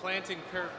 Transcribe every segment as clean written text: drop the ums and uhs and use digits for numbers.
planting curve.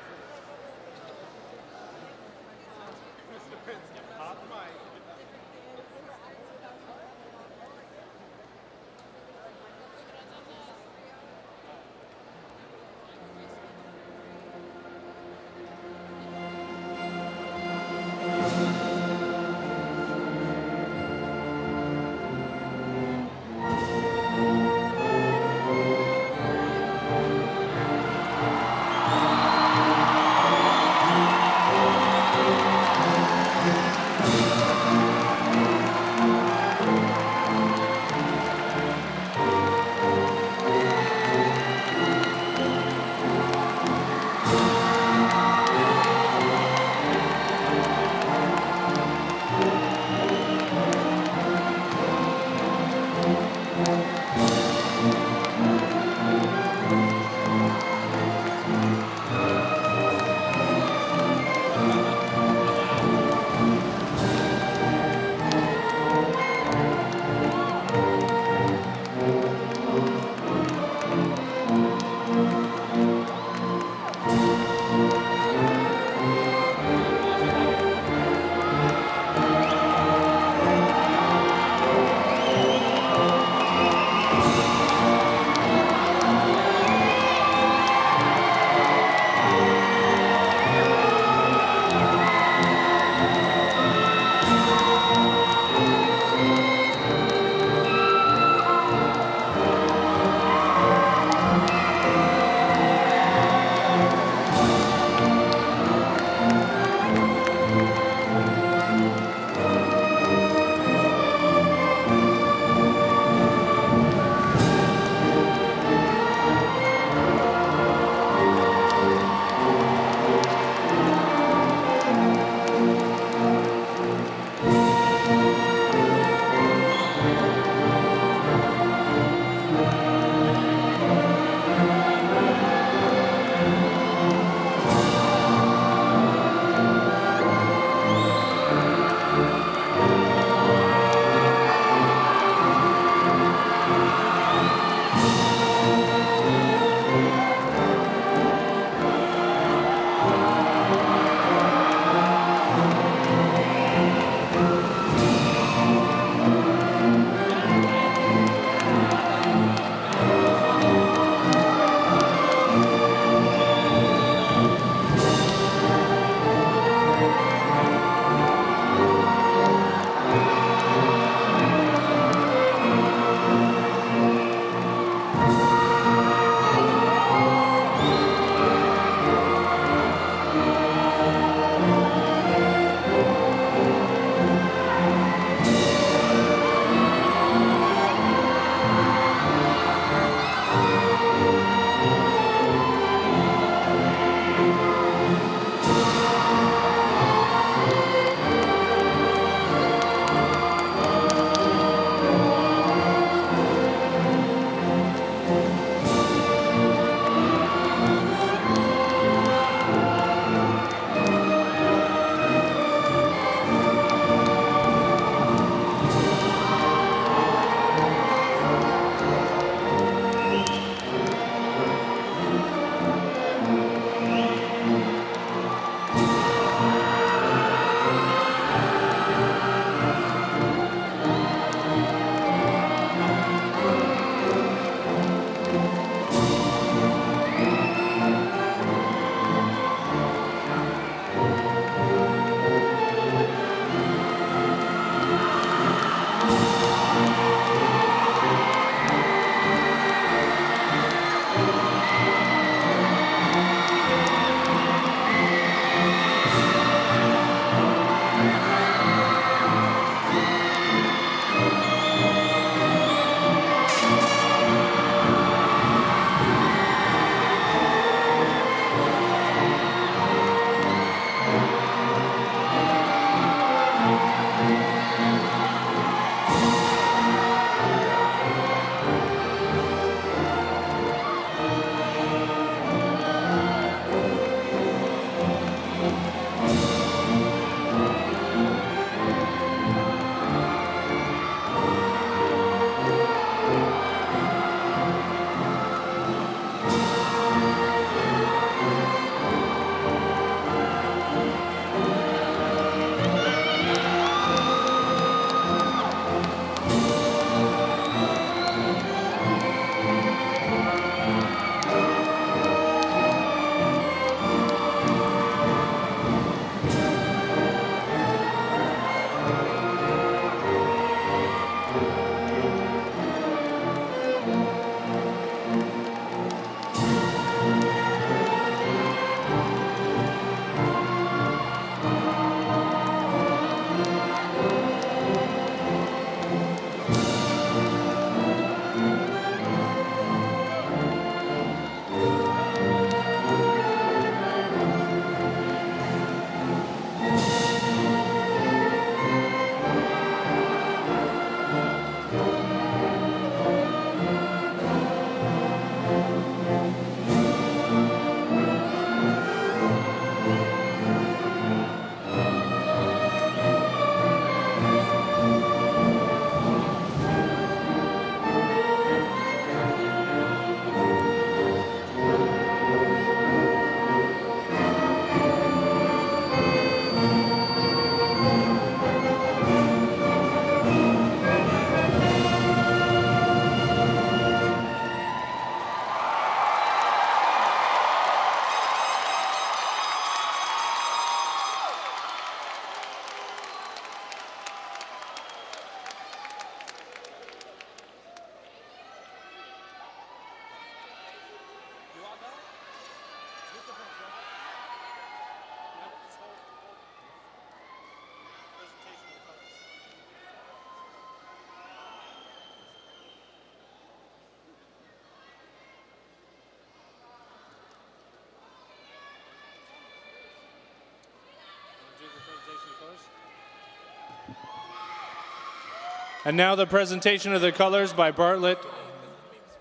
And now the presentation of the colors by Bartlett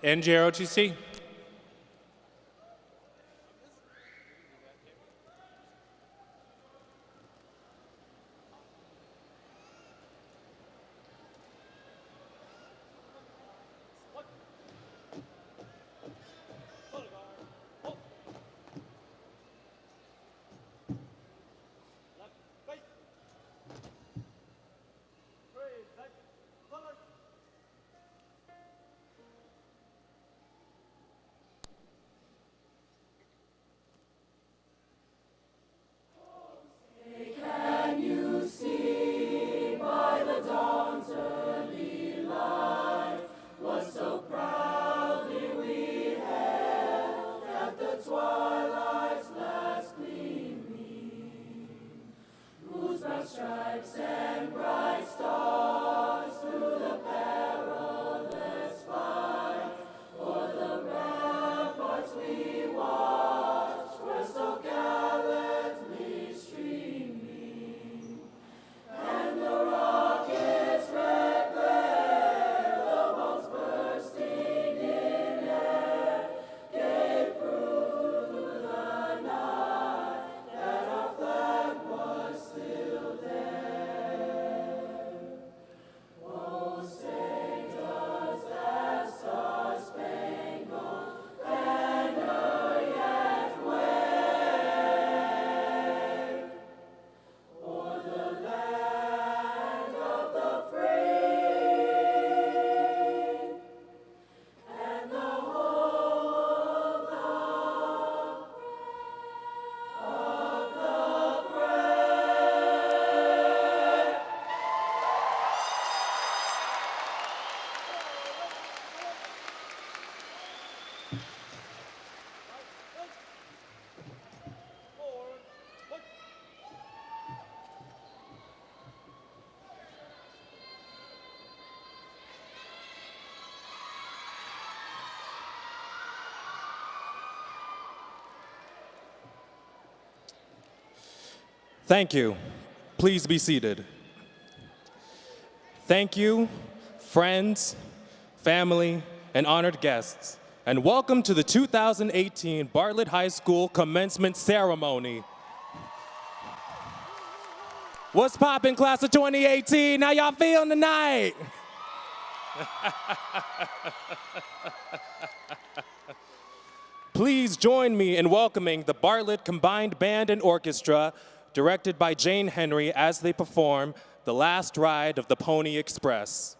and JROTC. Thank you. Please be seated. Thank you, friends, family, and honored guests, and welcome to the 2018 Bartlett High School Commencement Ceremony. What's poppin', class of 2018? How y'all feeling tonight? Please join me in welcoming the Bartlett Combined Band and Orchestra, directed by Jane Henry, as they perform The Last Ride of the Pony Express.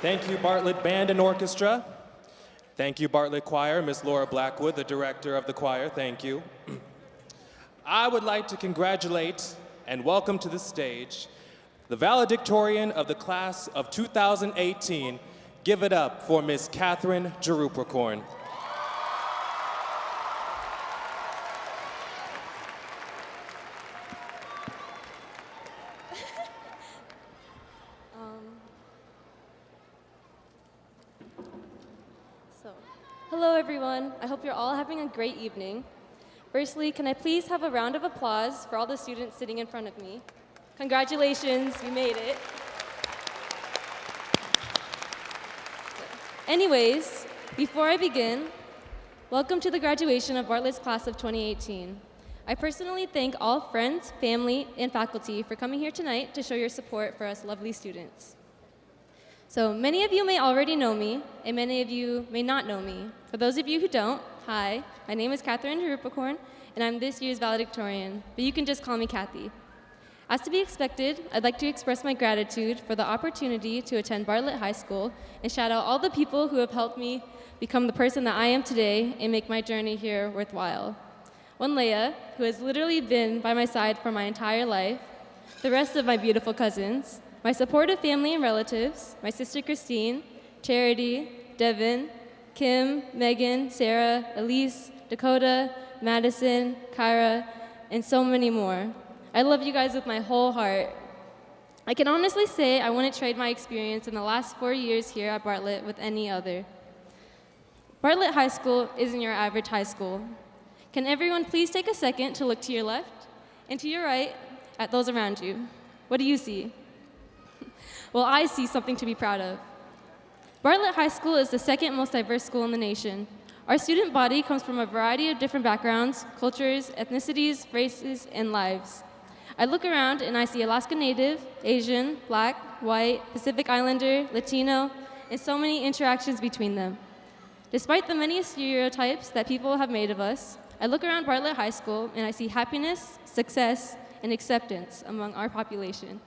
Thank you, Bartlett Band and Orchestra. Thank you, Bartlett Choir, Miss Laura Blackwood, the director of the choir, thank you. I would like to congratulate and welcome to the stage the valedictorian of the class of 2018. Give it up for Miss Catherine Jerupicorn. Hello everyone, I hope you're all having a great evening. Firstly, can I please have a round of applause for all the students sitting in front of me? Congratulations, you made it. Anyways, before I begin, welcome to the graduation of Bartlett's class of 2018. I personally thank all friends, family, and faculty for coming here tonight to show your support for us lovely students. So many of you may already know me, and many of you may not know me. For those of you who don't, hi, my name is Catherine Jerupicorn, and I'm this year's valedictorian, but you can just call me Kathy. As to be expected, I'd like to express my gratitude for the opportunity to attend Bartlett High School and shout out all the people who have helped me become the person that I am today and make my journey here worthwhile. One, Leah, who has literally been by my side for my entire life, the rest of my beautiful cousins, my supportive family and relatives, my sister Christine, Charity, Devin, Kim, Megan, Sarah, Elise, Dakota, Madison, Kyra, and so many more. I love you guys with my whole heart. I can honestly say I wouldn't trade my experience in the last 4 years here at Bartlett with any other. Bartlett High School isn't your average high school. Can everyone please take a second to look to your left and to your right at those around you? What do you see? Well, I see something to be proud of. Bartlett High School is the second most diverse school in the nation. Our student body comes from a variety of different backgrounds, cultures, ethnicities, races, and lives. I look around and I see Alaska Native, Asian, Black, White, Pacific Islander, Latino, and so many interactions between them. Despite the many stereotypes that people have made of us, I look around Bartlett High School and I see happiness, success, and acceptance among our population.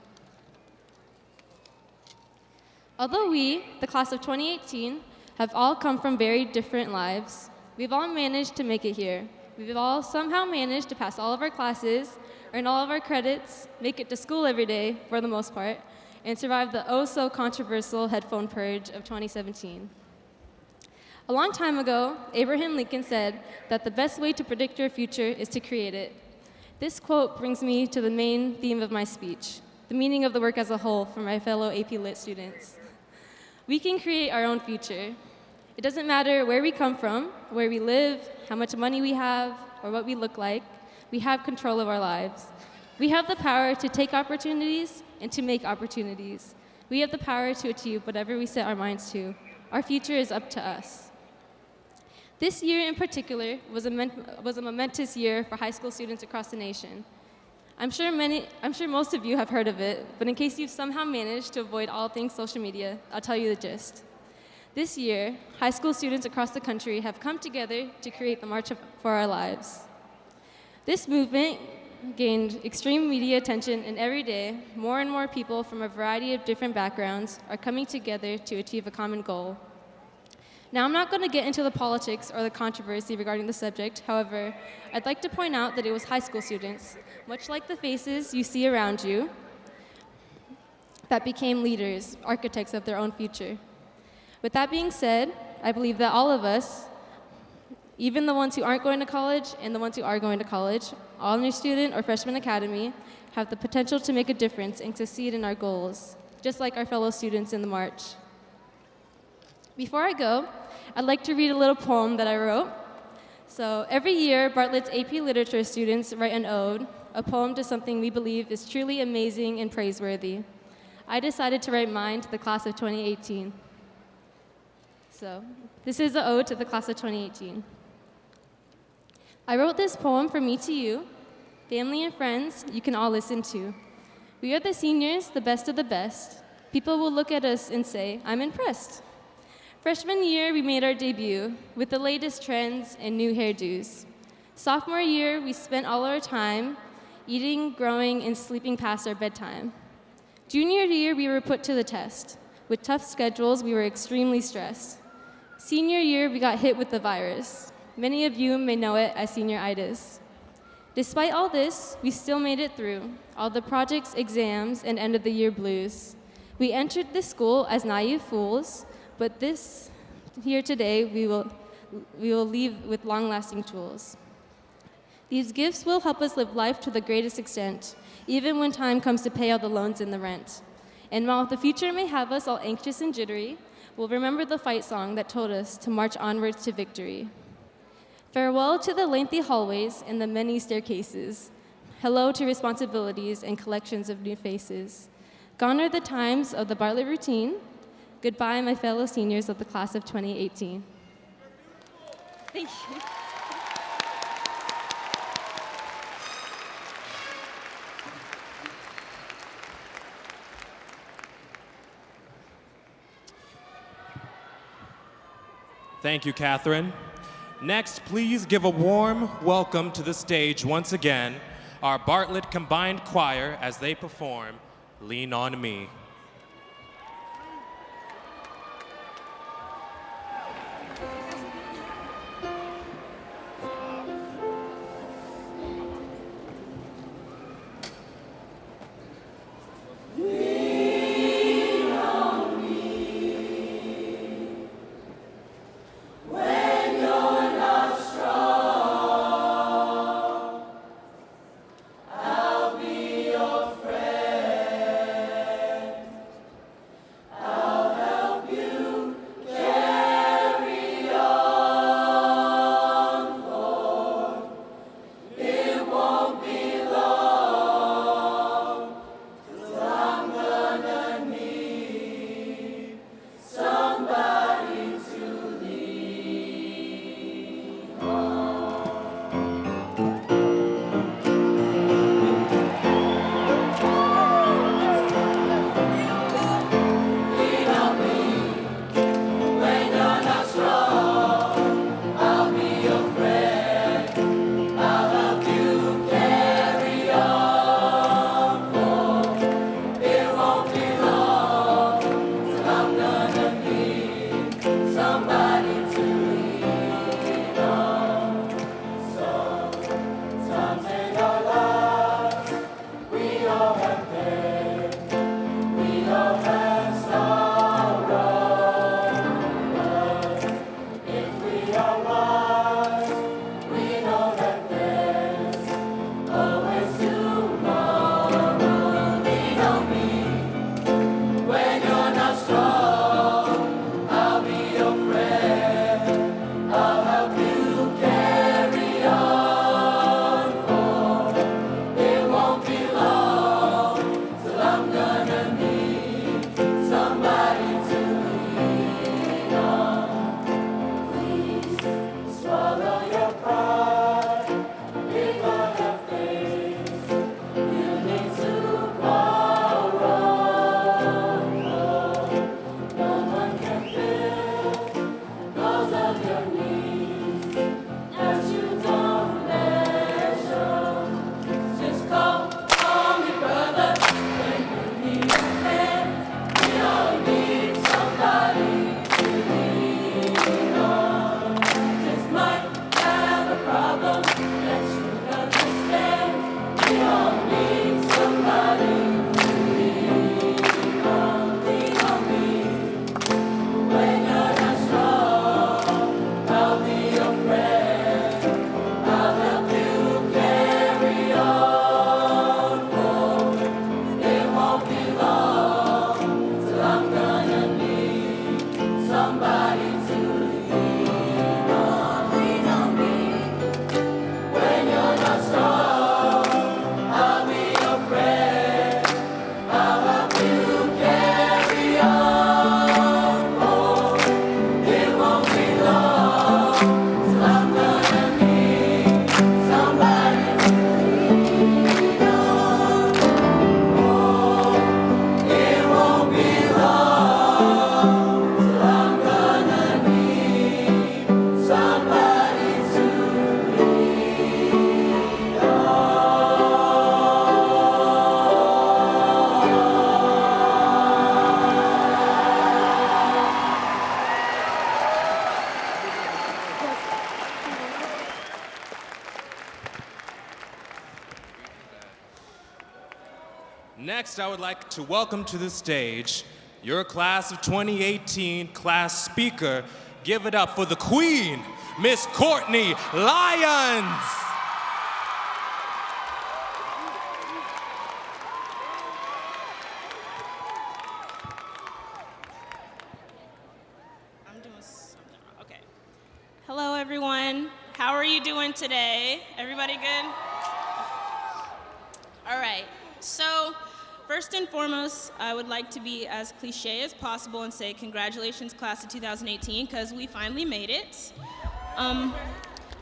Although we, the class of 2018, have all come from very different lives, we've all managed to make it here. We've all somehow managed to pass all of our classes, earn all of our credits, make it to school every day, for the most part, and survive the oh-so-controversial headphone purge of 2017. A long time ago, Abraham Lincoln said that the best way to predict your future is to create it. This quote brings me to the main theme of my speech, the meaning of the work as a whole for my fellow AP Lit students. We can create our own future. It doesn't matter where we come from, where we live, how much money we have, or what we look like. We have control of our lives. We have the power to take opportunities and to make opportunities. We have the power to achieve whatever we set our minds to. Our future is up to us. This year in particular was a momentous year for high school students across the nation. I'm sure most of you have heard of it, but in case you've somehow managed to avoid all things social media, I'll tell you the gist. This year, high school students across the country have come together to create the March for Our Lives. This movement gained extreme media attention, and every day, more and more people from a variety of different backgrounds are coming together to achieve a common goal. Now, I'm not going to get into the politics or the controversy regarding the subject. However, I'd like to point out that it was high school students, much like the faces you see around you, that became leaders, architects of their own future. With that being said, I believe that all of us, even the ones who aren't going to college and the ones who are going to college, honor student or freshman academy, have the potential to make a difference and succeed in our goals, just like our fellow students in the March. Before I go, I'd like to read a little poem that I wrote. So every year, Bartlett's AP Literature students write an ode, a poem to something we believe is truly amazing and praiseworthy. I decided to write mine to the class of 2018. So this is the ode to the class of 2018. I wrote this poem from me to you, family and friends you can all listen to. We are the seniors, the best of the best. People will look at us and say, I'm impressed. Freshman year, we made our debut with the latest trends and new hairdos. Sophomore year, we spent all our time eating, growing, and sleeping past our bedtime. Junior year, we were put to the test With tough schedules, we were extremely stressed. Senior year, we got hit with the virus. Many of you may know it as senioritis. Despite all this, we still made it through all the projects, exams, and end of the year blues. We entered this school as naive fools, but this here today, we will leave with long-lasting tools. These gifts will help us live life to the greatest extent, even when time comes to pay all the loans and the rent. And while the future may have us all anxious and jittery, we'll remember the fight song that told us to march onwards to victory. Farewell to the lengthy hallways and the many staircases. Hello to responsibilities and collections of new faces. Gone are the times of the Bartlett routine. Goodbye, my fellow seniors of the class of 2018. Thank you. Thank you, Catherine. Next, please give a warm welcome to the stage once again, our Bartlett Combined Choir as they perform Lean on Me. Next, I would like to welcome to the stage your class of 2018 class speaker. Give it up for the Queen, Miss Courtney Lyons. I'm doing something wrong. Okay. Hello, everyone. How are you doing today? Everybody good? All right. So, first and foremost, I would like to be as cliche as possible and say congratulations, class of 2018, because we finally made it.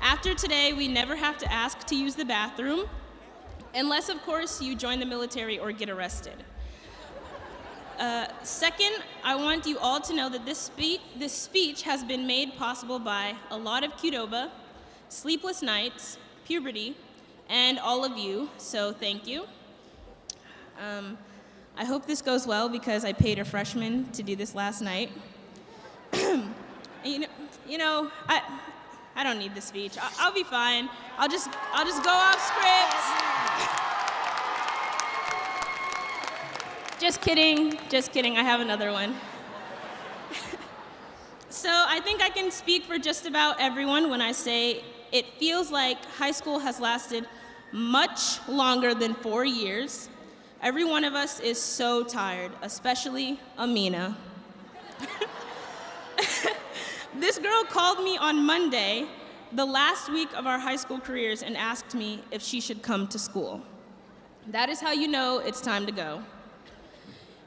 After today, we never have to ask to use the bathroom, unless, of course, you join the military or get arrested. Second, I want you all to know that this speech has been made possible by a lot of Qdoba, sleepless nights, puberty, and all of you, so thank you. I hope this goes well because I paid a freshman to do this last night. I don't need the speech. I'll be fine. I'll just go off script. Just kidding, I have another one. So I think I can speak for just about everyone when I say it feels like high school has lasted much longer than 4 years. Every one of us is so tired, especially Amina. This girl called me on Monday, the last week of our high school careers, and asked me if she should come to school. That is how you know it's time to go.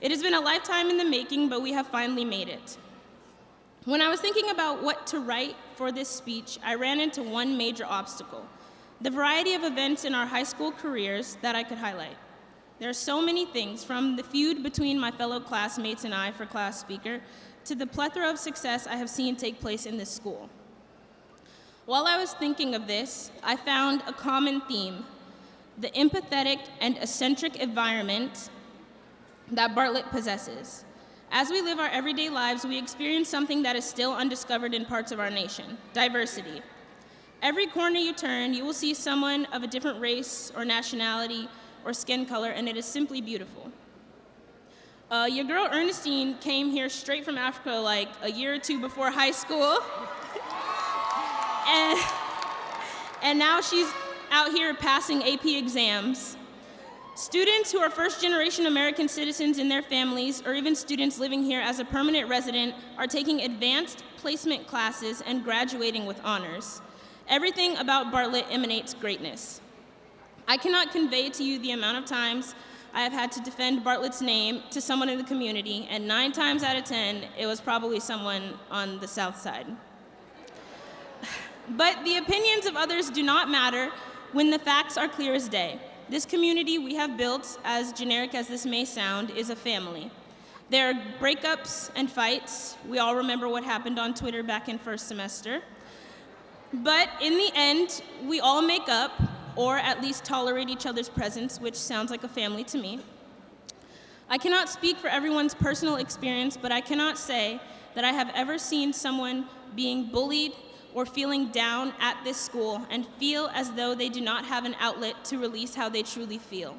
It has been a lifetime in the making, but we have finally made it. When I was thinking about what to write for this speech, I ran into one major obstacle: the variety of events in our high school careers that I could highlight. There are so many things, from the feud between my fellow classmates and I for class speaker, to the plethora of success I have seen take place in this school. While I was thinking of this, I found a common theme: the empathetic and eccentric environment that Bartlett possesses. As we live our everyday lives, we experience something that is still undiscovered in parts of our nation: diversity. Every corner you turn, you will see someone of a different race or nationality or skin color, and it is simply beautiful. Your girl Ernestine came here straight from Africa like a year or two before high school. and now she's out here passing AP exams. Students who are first-generation American citizens in their families, or even students living here as a permanent resident, are taking advanced placement classes and graduating with honors. Everything about Bartlett emanates greatness. I cannot convey to you the amount of times I have had to defend Bartlett's name to someone in the community, and 9 times out of 10, it was probably someone on the South Side. But the opinions of others do not matter when the facts are clear as day. This community we have built, as generic as this may sound, is a family. There are breakups and fights. We all remember what happened on Twitter back in first semester. But in the end, we all make up, or at least tolerate each other's presence, which sounds like a family to me. I cannot speak for everyone's personal experience, but I cannot say that I have ever seen someone being bullied or feeling down at this school and feel as though they do not have an outlet to release how they truly feel.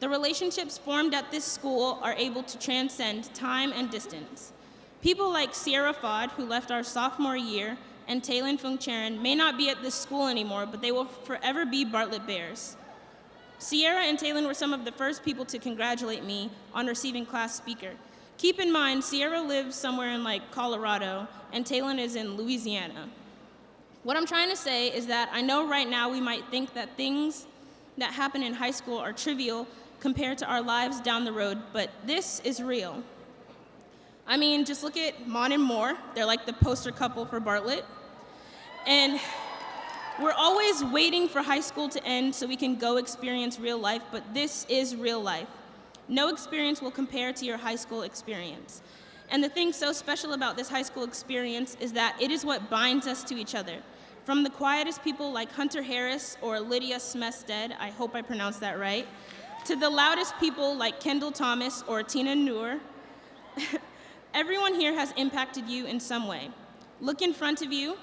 The relationships formed at this school are able to transcend time and distance. People like Sierra Fod, who left our sophomore year, and Taylin Fungcharan may not be at this school anymore, but they will forever be Bartlett Bears. Sierra and Taylin were some of the first people to congratulate me on receiving class speaker. Keep in mind, Sierra lives somewhere in like Colorado, and Taylin is in Louisiana. What I'm trying to say is that I know right now we might think that things that happen in high school are trivial compared to our lives down the road, but this is real. I mean, just look at Mon and Moore. They're like the poster couple for Bartlett. And we're always waiting for high school to end so we can go experience real life, but this is real life. No experience will compare to your high school experience. And the thing so special about this high school experience is that it is what binds us to each other. From the quietest people like Hunter Harris or Lydia Smestead, I hope I pronounced that right, to the loudest people like Kendall Thomas or Tina Noor, everyone here has impacted you in some way. Look in front of you,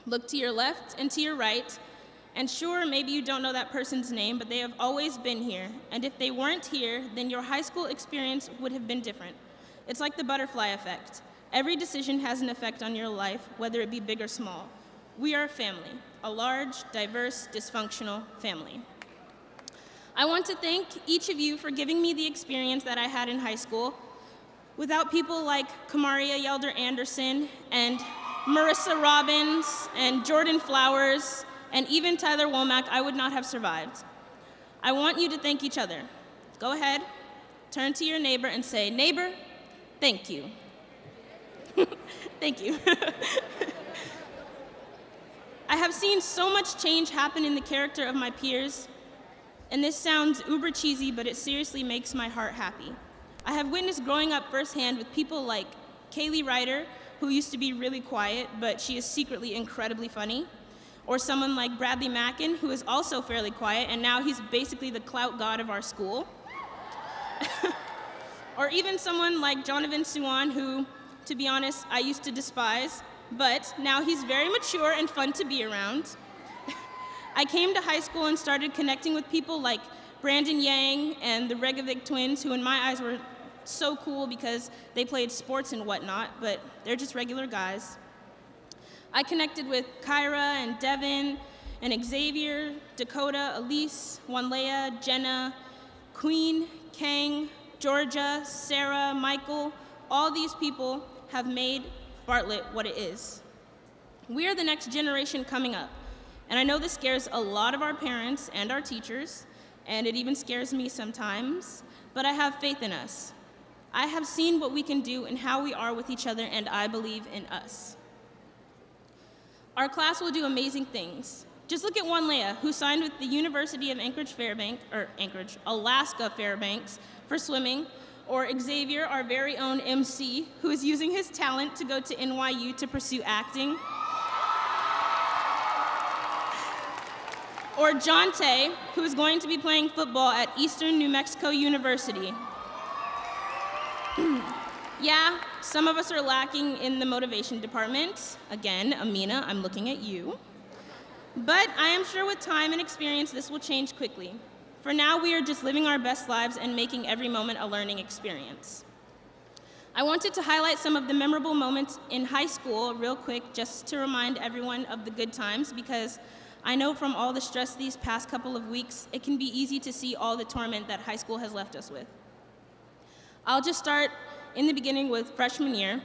look to your left and to your right, And sure, maybe you don't know that person's name, but they have always been here. And if they weren't here, then your high school experience would have been different. It's like the butterfly effect. Every decision has an effect on your life, whether it be big or small. We are a family, a large, diverse, dysfunctional family. I want to thank each of you for giving me the experience that I had in high school. Without people like Kamaria Yelder Anderson and Marissa Robbins and Jordan Flowers and even Tyler Womack, I would not have survived. I want you to thank each other. Go ahead, turn to your neighbor and say, "Neighbor, thank you." Thank you. I have seen so much change happen in the character of my peers, and this sounds uber cheesy, but it seriously makes my heart happy. I have witnessed growing up firsthand with people like Kaylee Ryder, who used to be really quiet, but she is secretly incredibly funny, or someone like Bradley Mackin, who is also fairly quiet, and now he's basically the clout god of our school. Or even someone like Jonathan Suwan, who, to be honest, I used to despise, but now he's very mature and fun to be around. I came to high school and started connecting with people like Brandon Yang and the Regovic twins, who in my eyes were so cool because they played sports and whatnot, but they're just regular guys. I connected with Kyra and Devin and Xavier, Dakota, Elise, Wanlea, Jenna, Queen, Kang, Georgia, Sarah, Michael. All these people have made Bartlett what it is. We are the next generation coming up, and I know this scares a lot of our parents and our teachers, and it even scares me sometimes, but I have faith in us. I have seen what we can do and how we are with each other, and I believe in us. Our class will do amazing things. Just look at Wanlea, who signed with the University of Alaska Fairbanks for swimming, or Xavier, our very own MC, who is using his talent to go to NYU to pursue acting. Or Jonte, who is going to be playing football at Eastern New Mexico University. Yeah, some of us are lacking in the motivation department. Again, Amina, I'm looking at you. But I am sure with time and experience, this will change quickly. For now, we are just living our best lives and making every moment a learning experience. I wanted to highlight some of the memorable moments in high school real quick, just to remind everyone of the good times, because I know from all the stress these past couple of weeks, it can be easy to see all the torment that high school has left us with. I'll just start in the beginning with freshman year.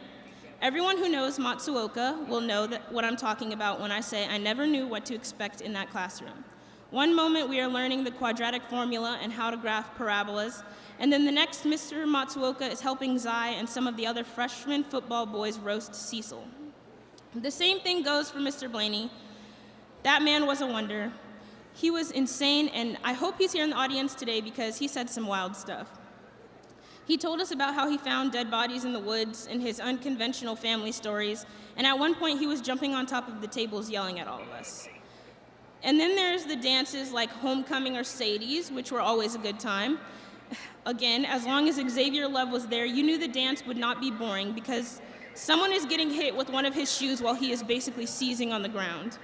Everyone who knows Matsuoka will know what I'm talking about when I say I never knew what to expect in that classroom. One moment we are learning the quadratic formula and how to graph parabolas, and then the next Mr. Matsuoka is helping Zai and some of the other freshman football boys roast Cecil. The same thing goes for Mr. Blaney. That man was a wonder. He was insane, and I hope he's here in the audience today because he said some wild stuff. He told us about how he found dead bodies in the woods and his unconventional family stories, and at one point he was jumping on top of the tables yelling at all of us. And then there's the dances like Homecoming or Sadie's, which were always a good time. Again, as long as Xavier Love was there, you knew the dance would not be boring because someone is getting hit with one of his shoes while he is basically seizing on the ground.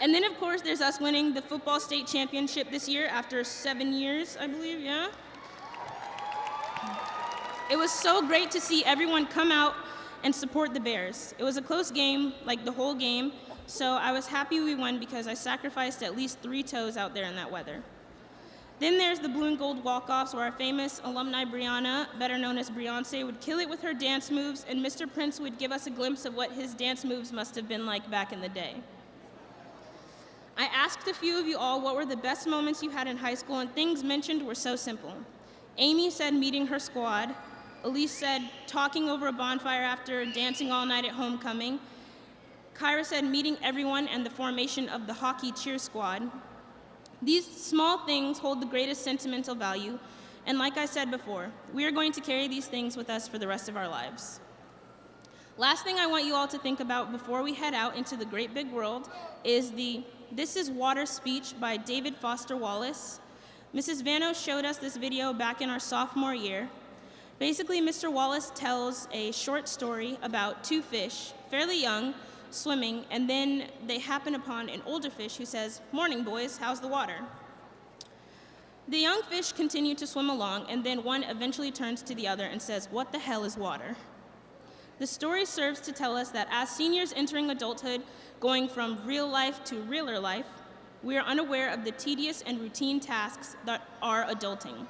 And then, of course, there's us winning the football state championship this year after 7 years, I believe, yeah? It was so great to see everyone come out and support the Bears. It was a close game, like the whole game, so I was happy we won because I sacrificed at least 3 toes out there in that weather. Then there's the blue and gold walk-offs where our famous alumni Brianna, better known as Beyonce, would kill it with her dance moves, and Mr. Prince would give us a glimpse of what his dance moves must have been like back in the day. I asked a few of you all what were the best moments you had in high school, and things mentioned were so simple. Amy said meeting her squad. Elise said talking over a bonfire after dancing all night at homecoming. Kyra said meeting everyone and the formation of the hockey cheer squad. These small things hold the greatest sentimental value, and like I said before, we are going to carry these things with us for the rest of our lives. Last thing I want you all to think about before we head out into the great big world is the "This is Water" speech by David Foster Wallace. Mrs. Vano showed us this video back in our sophomore year. Basically, Mr. Wallace tells a short story about 2 fish, fairly young, swimming, and then they happen upon an older fish who says, "Morning, boys, how's the water?" The young fish continue to swim along, and then one eventually turns to the other and says, "What the hell is water?" The story serves to tell us that as seniors entering adulthood, going from real life to realer life, we are unaware of the tedious and routine tasks that are adulting.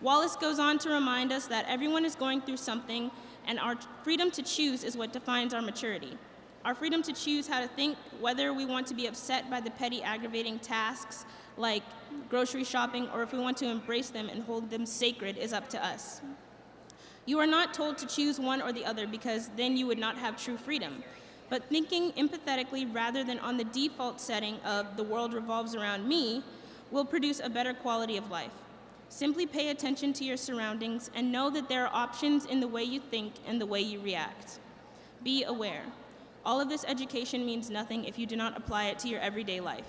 Wallace goes on to remind us that everyone is going through something, and our freedom to choose is what defines our maturity. Our freedom to choose how to think, whether we want to be upset by the petty aggravating tasks like grocery shopping, or if we want to embrace them and hold them sacred, is up to us. You are not told to choose one or the other, because then you would not have true freedom. But thinking empathetically rather than on the default setting of "the world revolves around me" will produce a better quality of life. Simply pay attention to your surroundings and know that there are options in the way you think and the way you react. Be aware. All of this education means nothing if you do not apply it to your everyday life.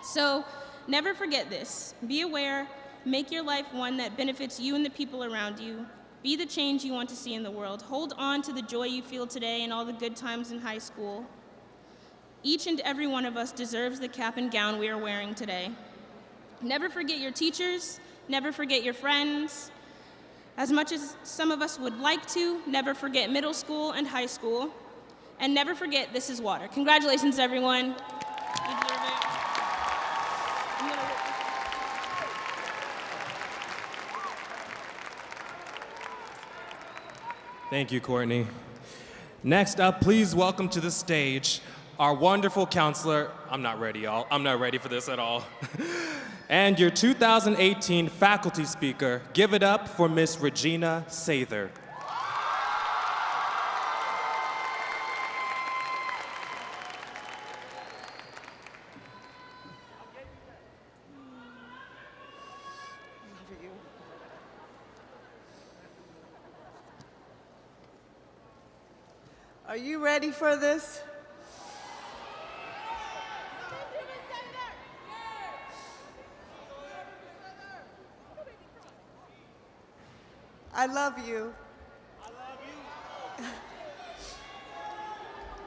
So never forget this. Be aware, make your life one that benefits you and the people around you. Be the change you want to see in the world. Hold on to the joy you feel today and all the good times in high school. Each and every one of us deserves the cap and gown we are wearing today. Never forget your teachers, never forget your friends. As much as some of us would like to, never forget middle school and high school. And never forget this is water. Congratulations, everyone. You deserve it. Thank you, Courtney. Next up, please welcome to the stage our wonderful counselor. I'm not ready, y'all. I'm not ready for this at all. And your 2018 faculty speaker. Give it up for Miss Regina Sather. Are you ready for this? I love you. I love you.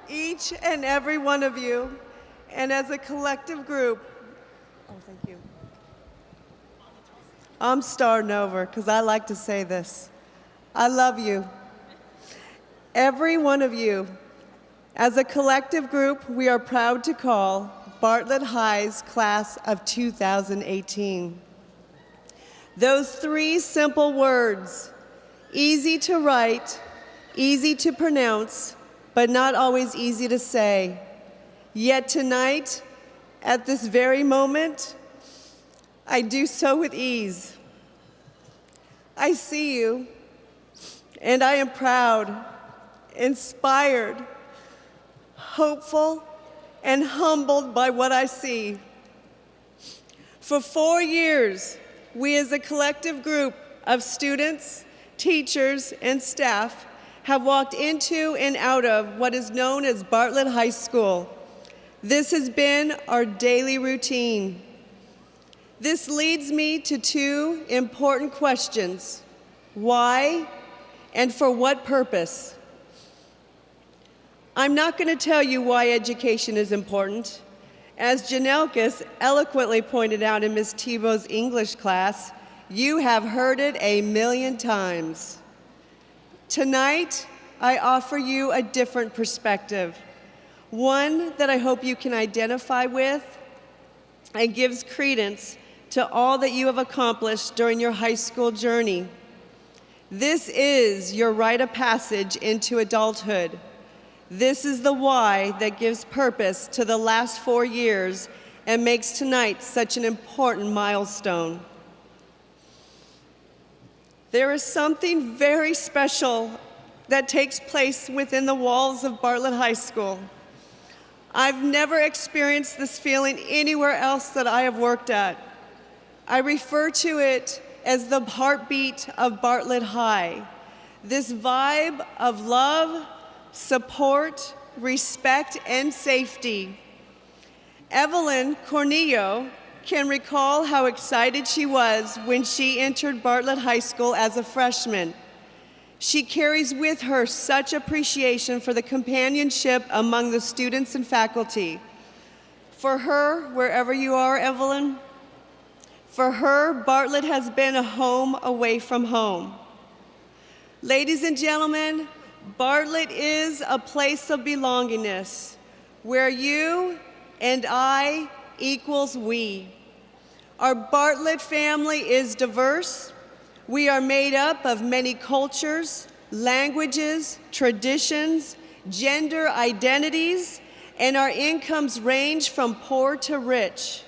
Each and every one of you, and as a collective group. Oh, thank you. I'm starting over because I like to say this. I love you. Every one of you. As a collective group, we are proud to call Bartlett High's class of 2018. Those three simple words, easy to write, easy to pronounce, but not always easy to say. Yet tonight, at this very moment, I do so with ease. I see you, and I am proud, inspired, hopeful, and humbled by what I see. For 4 years, we as a collective group of students, teachers, and staff have walked into and out of what is known as Bartlett High School. This has been our daily routine. This leads me to two important questions: why and for what purpose? I'm not going to tell you why education is important. As Janelkis eloquently pointed out in Ms. Tebow's English class, you have heard it a million times. Tonight, I offer you a different perspective, one that I hope you can identify with and gives credence to all that you have accomplished during your high school journey. This is your rite of passage into adulthood. This is the why that gives purpose to the last 4 years and makes tonight such an important milestone. There is something very special that takes place within the walls of Bartlett High School. I've never experienced this feeling anywhere else that I have worked at. I refer to it as the heartbeat of Bartlett High. This vibe of love, support, respect, and safety. Evelyn Cornillo can recall how excited she was when she entered Bartlett High School as a freshman. She carries with her such appreciation for the companionship among the students and faculty. For her, wherever you are, Evelyn, for her, Bartlett has been a home away from home. Ladies and gentlemen, Bartlett is a place of belongingness, where you and I equals we. Our Bartlett family is diverse. We are made up of many cultures, languages, traditions, gender identities, and our incomes range from poor to rich.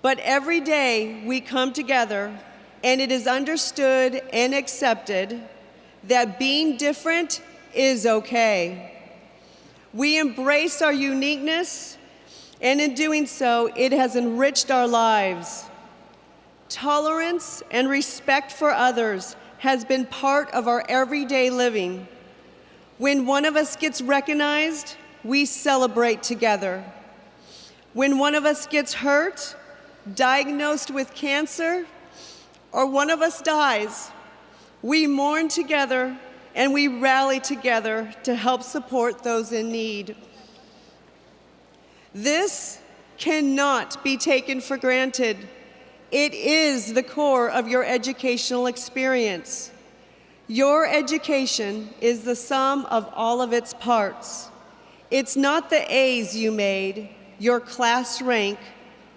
But every day we come together, and it is understood and accepted that being different is okay. We embrace our uniqueness, and in doing so, it has enriched our lives. Tolerance and respect for others has been part of our everyday living. When one of us gets recognized, we celebrate together. When one of us gets hurt, diagnosed with cancer, or one of us dies, we mourn together and we rally together to help support those in need. This cannot be taken for granted. It is the core of your educational experience. Your education is the sum of all of its parts. It's not the A's you made, your class rank,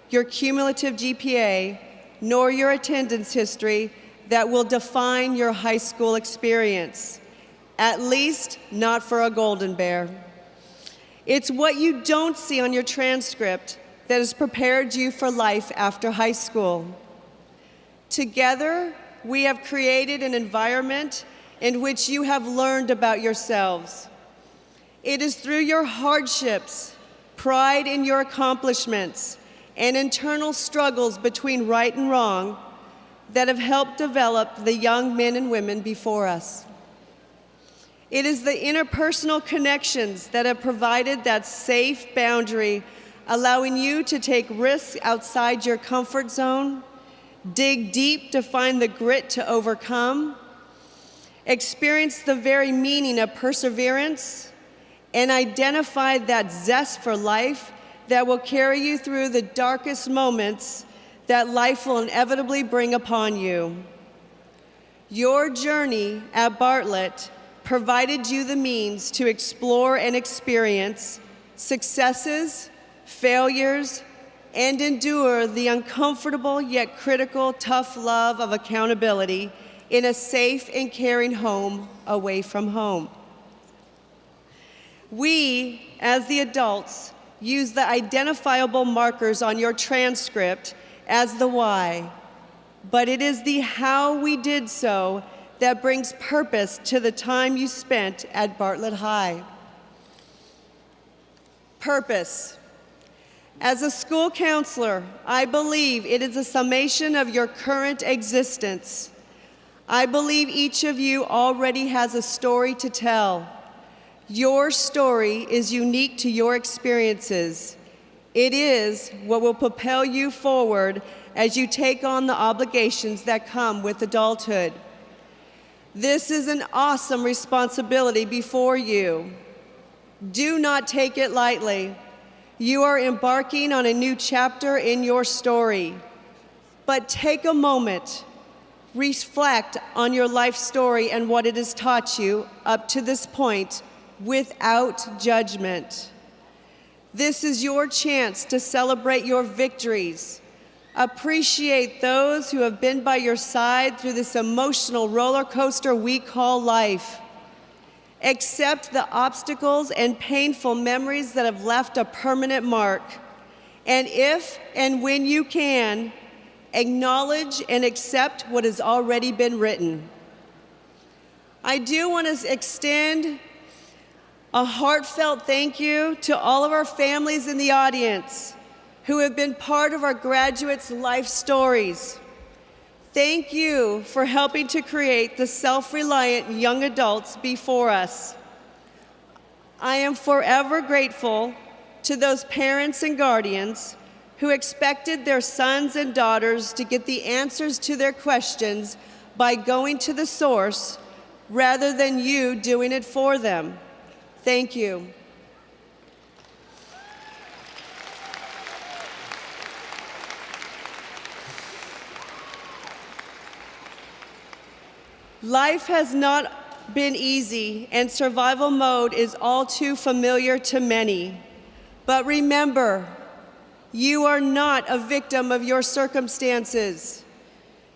your cumulative GPA, nor your attendance history that will define your high school experience, at least not for a Golden Bear. It's what you don't see on your transcript that has prepared you for life after high school. Together, we have created an environment in which you have learned about yourselves. It is through your hardships, pride in your accomplishments, and internal struggles between right and wrong that have helped develop the young men and women before us. It is the interpersonal connections that have provided that safe boundary, allowing you to take risks outside your comfort zone, dig deep to find the grit to overcome, experience the very meaning of perseverance, and identify that zest for life that will carry you through the darkest moments that life will inevitably bring upon you. Your journey at Bartlett provided you the means to explore and experience successes, failures, and endure the uncomfortable yet critical tough love of accountability in a safe and caring home away from home. We, as the adults, use the identifiable markers on your transcript as the why, but it is the how we did so that brings purpose to the time you spent at Bartlett High. Purpose. As a school counselor, I believe it is a summation of your current existence. I believe each of you already has a story to tell. Your story is unique to your experiences. It is what will propel you forward as you take on the obligations that come with adulthood. This is an awesome responsibility before you. Do not take it lightly. You are embarking on a new chapter in your story. But take a moment, reflect on your life story and what it has taught you up to this point without judgment. This is your chance to celebrate your victories. Appreciate those who have been by your side through this emotional roller coaster we call life. Accept the obstacles and painful memories that have left a permanent mark. And if and when you can, acknowledge and accept what has already been written. I do want to extend a heartfelt thank you to all of our families in the audience who have been part of our graduates' life stories. Thank you for helping to create the self-reliant young adults before us. I am forever grateful to those parents and guardians who expected their sons and daughters to get the answers to their questions by going to the source rather than you doing it for them. Thank you. Life has not been easy, and survival mode is all too familiar to many. But remember, you are not a victim of your circumstances.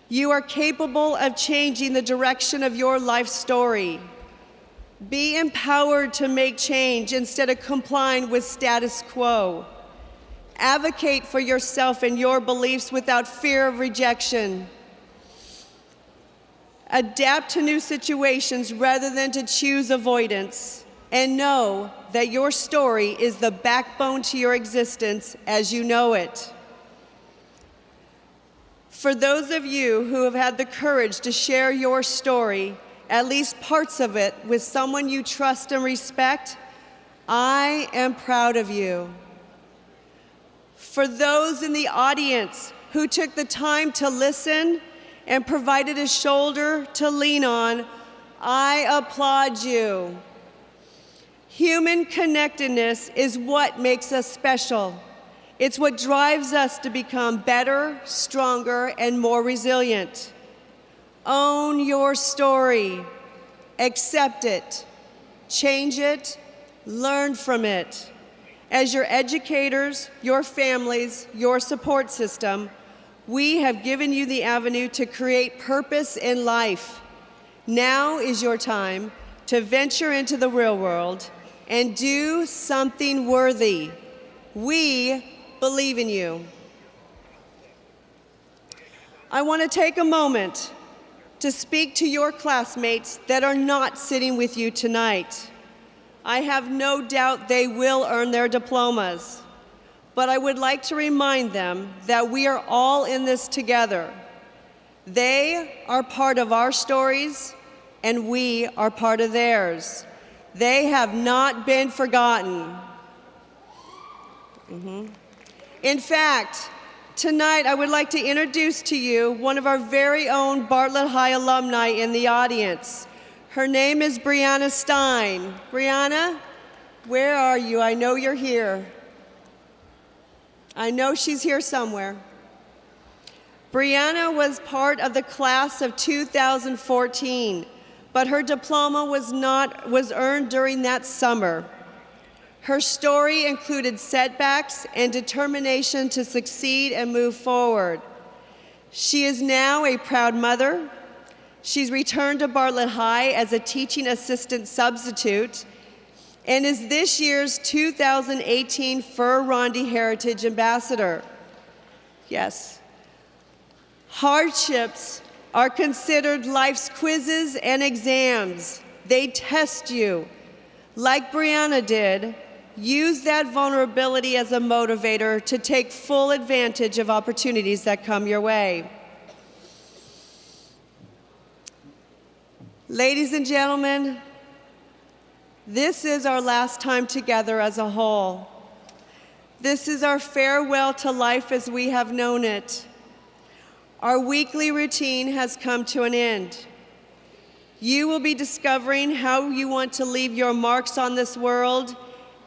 You are capable of changing the direction of your life story. Be empowered to make change instead of complying with status quo. Advocate for yourself and your beliefs without fear of rejection. Adapt to new situations rather than to choose avoidance. And know that your story is the backbone to your existence as you know it. For those of you who have had the courage to share your story, at least parts of it, with someone you trust and respect, I am proud of you. For those in the audience who took the time to listen and provided a shoulder to lean on, I applaud you. Human connectedness is what makes us special. It's what drives us to become better, stronger, and more resilient. Own your story. Accept it. Change it. Learn from it. As your educators, your families, your support system, we have given you the avenue to create purpose in life. Now is your time to venture into the real world and do something worthy. We believe in you. I want to take a moment to speak to your classmates that are not sitting with you tonight. I have no doubt they will earn their diplomas, but I would like to remind them that we are all in this together. They are part of our stories, and we are part of theirs. They have not been forgotten. In fact, tonight I would like to introduce to you one of our very own Bartlett High alumni in the audience. Her name is Brianna Stein. Brianna, where are you? I know you're here. I know she's here somewhere. Brianna was part of the class of 2014, but her diploma was earned during that summer. Her story included setbacks and determination to succeed and move forward. She is now a proud mother. She's returned to Bartlett High as a teaching assistant substitute and is this year's 2018 Fur Rondi Heritage Ambassador. Yes. Hardships are considered life's quizzes and exams. They test you. Like Brianna did, use that vulnerability as a motivator to take full advantage of opportunities that come your way. Ladies and gentlemen, this is our last time together as a whole. This is our farewell to life as we have known it. Our weekly routine has come to an end. You will be discovering how you want to leave your marks on this world,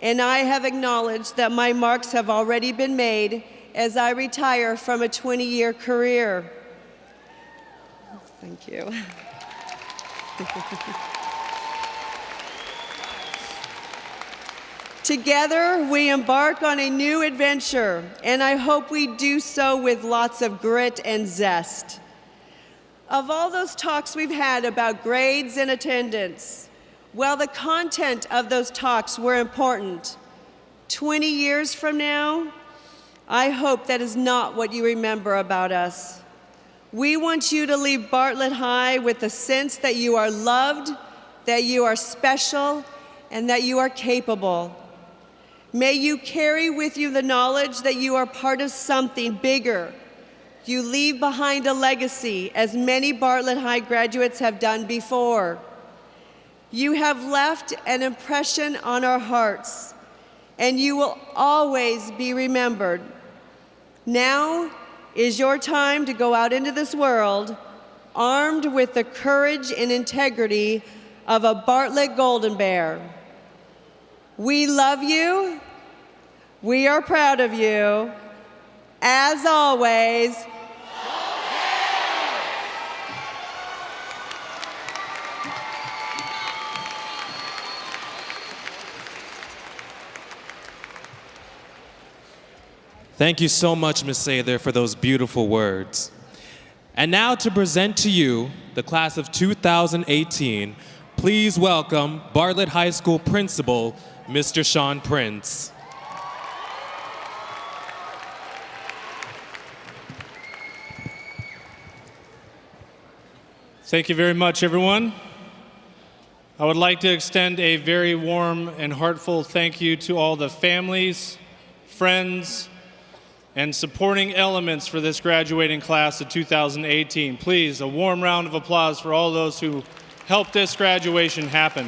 and I have acknowledged that my marks have already been made as I retire from a 20-year career. Thank you. Together, we embark on a new adventure, and I hope we do so with lots of grit and zest. Of all those talks we've had about grades and attendance, well, the content of those talks were important. 20 years from now, I hope that is not what you remember about us. We want you to leave Bartlett High with the sense that you are loved, that you are special, and that you are capable. May you carry with you the knowledge that you are part of something bigger. You leave behind a legacy, as many Bartlett High graduates have done before. You have left an impression on our hearts, and you will always be remembered. Now is your time to go out into this world armed with the courage and integrity of a Bartlett Golden Bear. We love you. We are proud of you. As always, Thank you so much, Ms. Sather, for those beautiful words. And now to present to you the class of 2018, please welcome Bartlett High School Principal, Mr. Sean Prince. Thank you very much, everyone. I would like to extend a very warm and heartfelt thank you to all the families, friends, and supporting elements for this graduating class of 2018. Please, a warm round of applause for all those who helped this graduation happen.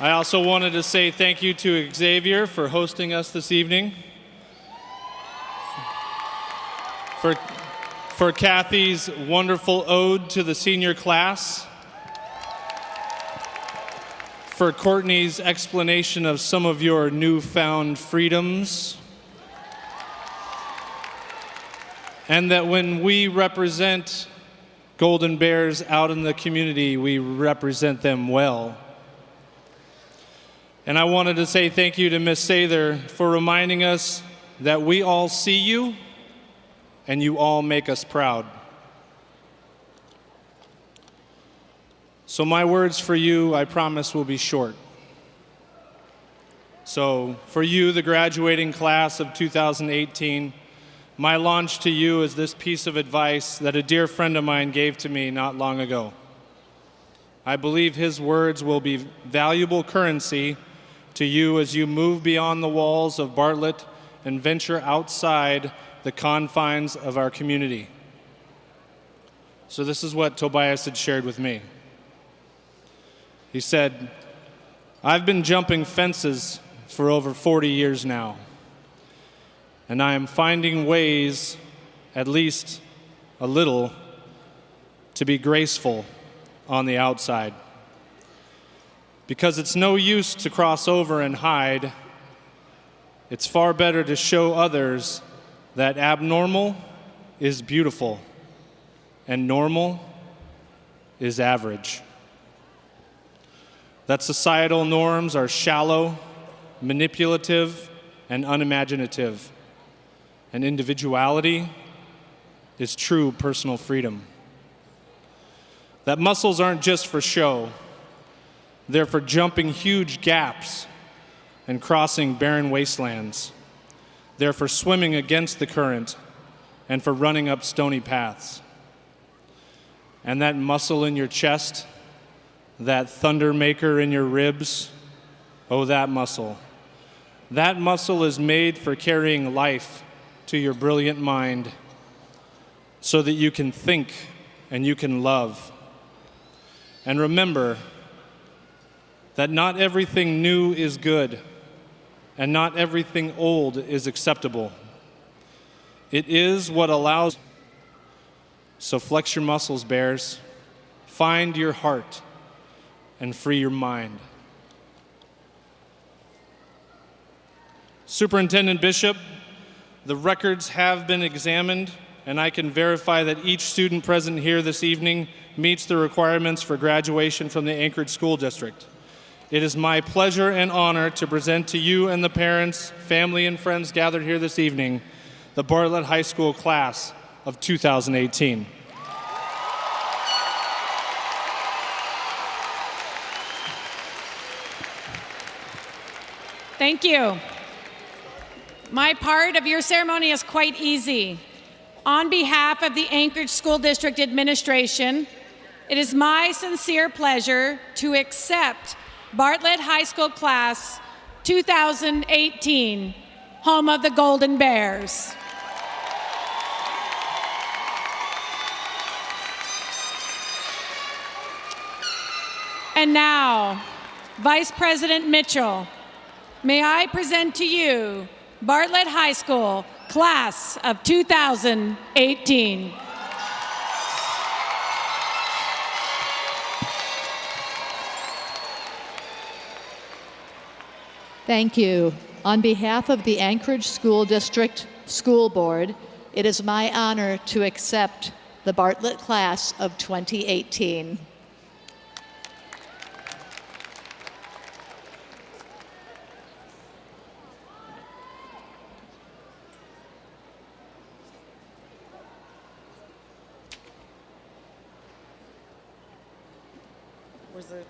I also wanted to say thank you to Xavier for hosting us this evening. For Kathy's wonderful ode to the senior class. For Courtney's explanation of some of your newfound freedoms. And that when we represent Golden Bears out in the community, we represent them well. And I wanted to say thank you to Ms. Sather for reminding us that we all see you and you all make us proud. So my words for you, I promise, will be short. So for you, the graduating class of 2018, my launch to you is this piece of advice that a dear friend of mine gave to me not long ago. I believe his words will be valuable currency to you as you move beyond the walls of Bartlett and venture outside the confines of our community. So this is what Tobias had shared with me. He said, "I've been jumping fences for over 40 years now, and I am finding ways, at least a little, to be graceful on the outside. Because it's no use to cross over and hide. It's far better to show others that abnormal is beautiful and normal is average. That societal norms are shallow, manipulative, and unimaginative. And individuality is true personal freedom. That muscles aren't just for show. They're for jumping huge gaps and crossing barren wastelands. They're for swimming against the current and for running up stony paths. And that muscle in your chest, that thunder maker in your ribs, oh, that muscle. That muscle is made for carrying life to your brilliant mind so that you can think and you can love. And remember that not everything new is good and not everything old is acceptable. It is what allows. So flex your muscles, bears. Find your heart and free your mind. Superintendent Bishop, the records have been examined, and I can verify that each student present here this evening meets the requirements for graduation from the Anchorage School District. It is my pleasure and honor to present to you and the parents, family, and friends gathered here this evening the Bartlett High School class of 2018. Thank you. My part of your ceremony is quite easy. On behalf of the Anchorage School District Administration, it is my sincere pleasure to accept Bartlett High School Class 2018, home of the Golden Bears. And now, Vice President Mitchell, may I present to you Bartlett High School class of 2018. Thank you. On behalf of the Anchorage School District School Board, it is my honor to accept the Bartlett class of 2018. Where's the...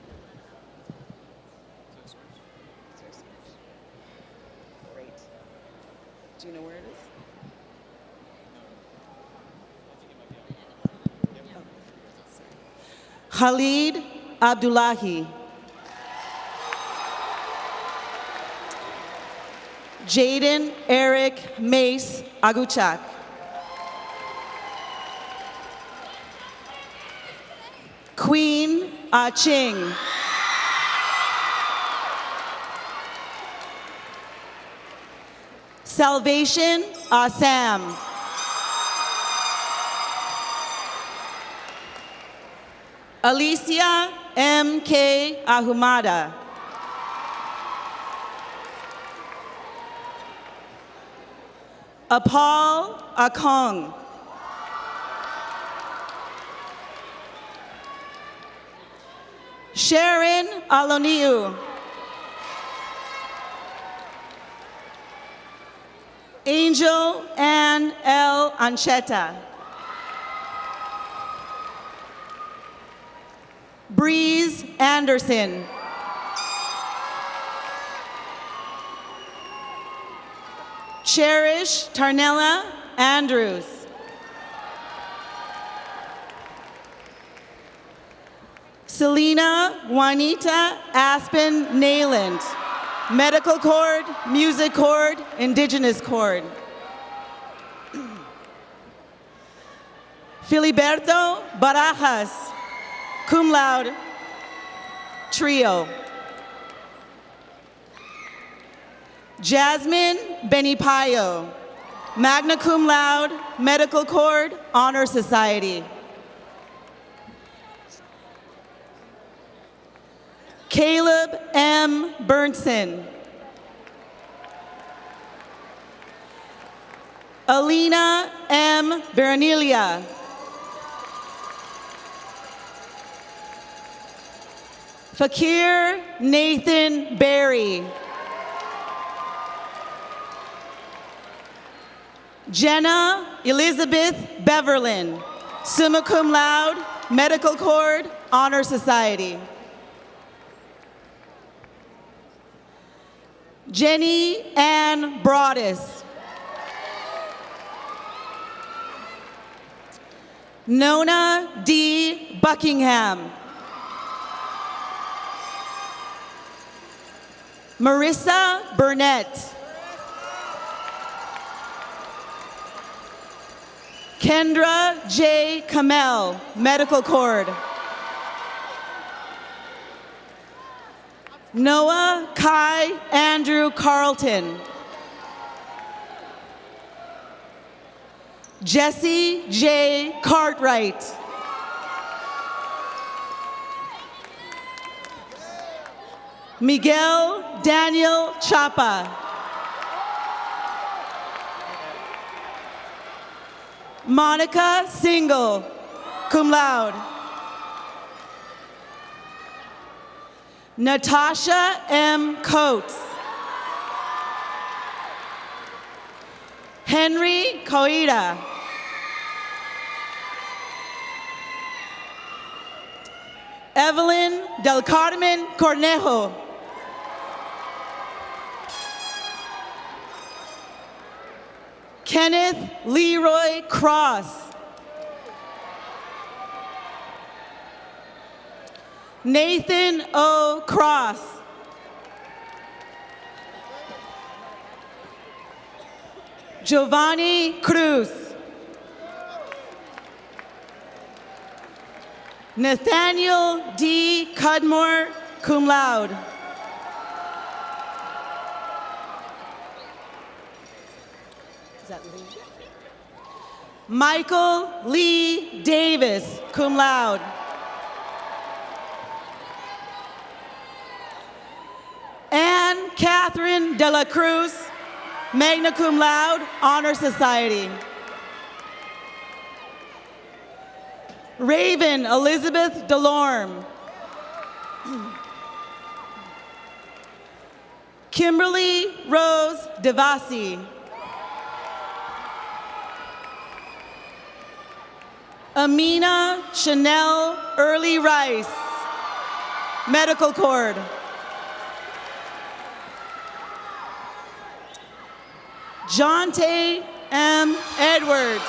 Great. Do you know where it is? Khalid Abdullahi. Jaden Eric Mace Aguchak. Queen Ching. Salvation Sam. Alicia M.K. Ahumada. Apal Akong. Sharon Aloniu. Angel Ann L. Ancheta. Breeze Anderson. Cherish Tarnella Andrews. Selena Juanita Aspen Nayland. Medical Chord, Music Chord, Indigenous Chord. Filiberto Barajas, cum laude, trio. Jasmine Benipayo, magna cum laude, Medical Chord, Honor Society. Caleb M. Burnson. Alina M. Berenilia. Fakir Nathan Berry. Jenna Elizabeth Beverlin, summa cum laude, Medical Chord, Honor Society. Jenny Ann Broadus. Nona D. Buckingham. Marissa Burnett. Kendra J. Kamel, Medical Chord. Noah Kai Andrew Carlton. Jesse J. Cartwright. Miguel Daniel Chapa. Monica Single, cum laude. Natasha M. Coates. Henry Coita. Evelyn Del Carmen Cornejo. Kenneth Leroy Cross. Nathan O. Cross. Giovanni Cruz. Nathaniel D. Cudmore, cum laude. Is that Lee? Michael Lee Davis, cum laude. Anne Catherine de la Cruz, magna cum laude, Honor Society. Raven Elizabeth Delorme. Kimberly Rose Devasi. Amina Chanel Early Rice, medical cord. Jonte M. Edwards.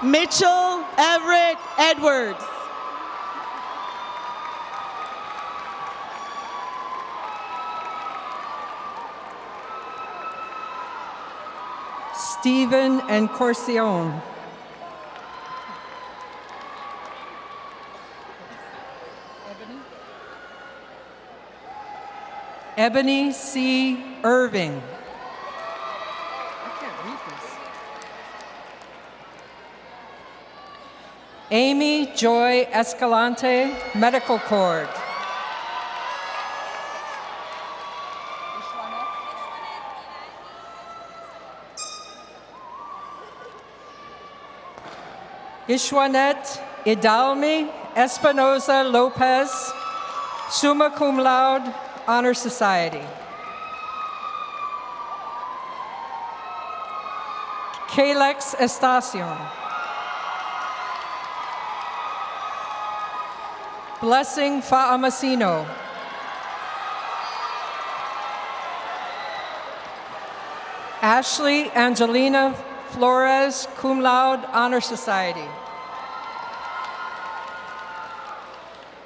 Mitchell Everett Edwards. Stephen Encorcion. Ebony C. Irving. I can't read this. Amy Joy Escalante, medical cord. Ishwanet Idalmi Espinoza Lopez, summa cum laude, Honor Society. Kalex Estacion. Blessing Faamasino. Ashley Angelina Flores, cum laude, Honor Society.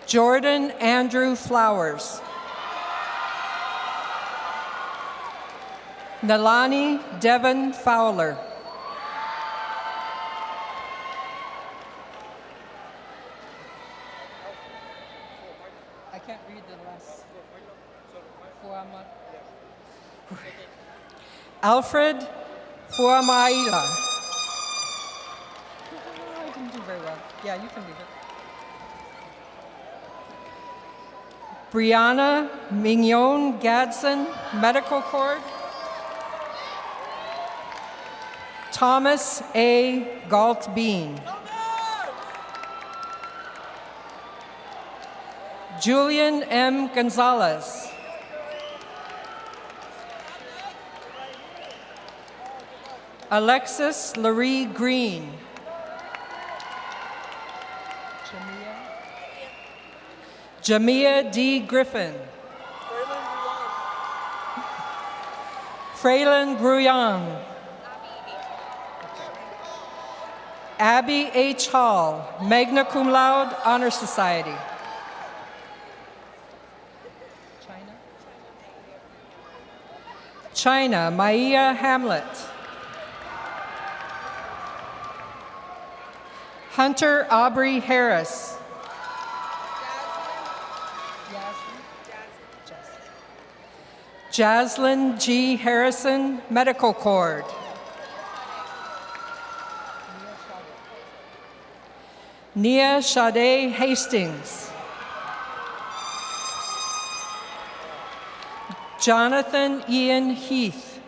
Jordan Andrew Flowers. Nalani Devon Fowler. I can't read the last. Alfred Fuamaila. I didn't do very well. Yeah, you can read it. Brianna Mignon Gadsden, medical cord. Thomas A. Galt Bean. Julian M. Gonzalez. Alexis Laree Green. Jamia D. Griffin. Fraylin Gruyan. Abby H. Hall, magna cum laude, Honor Society. China, Maya Hamlet. Hunter Aubrey Harris. Jaslyn G. Harrison, medical cord. Nia Sade Hastings. Jonathan Ian Heath.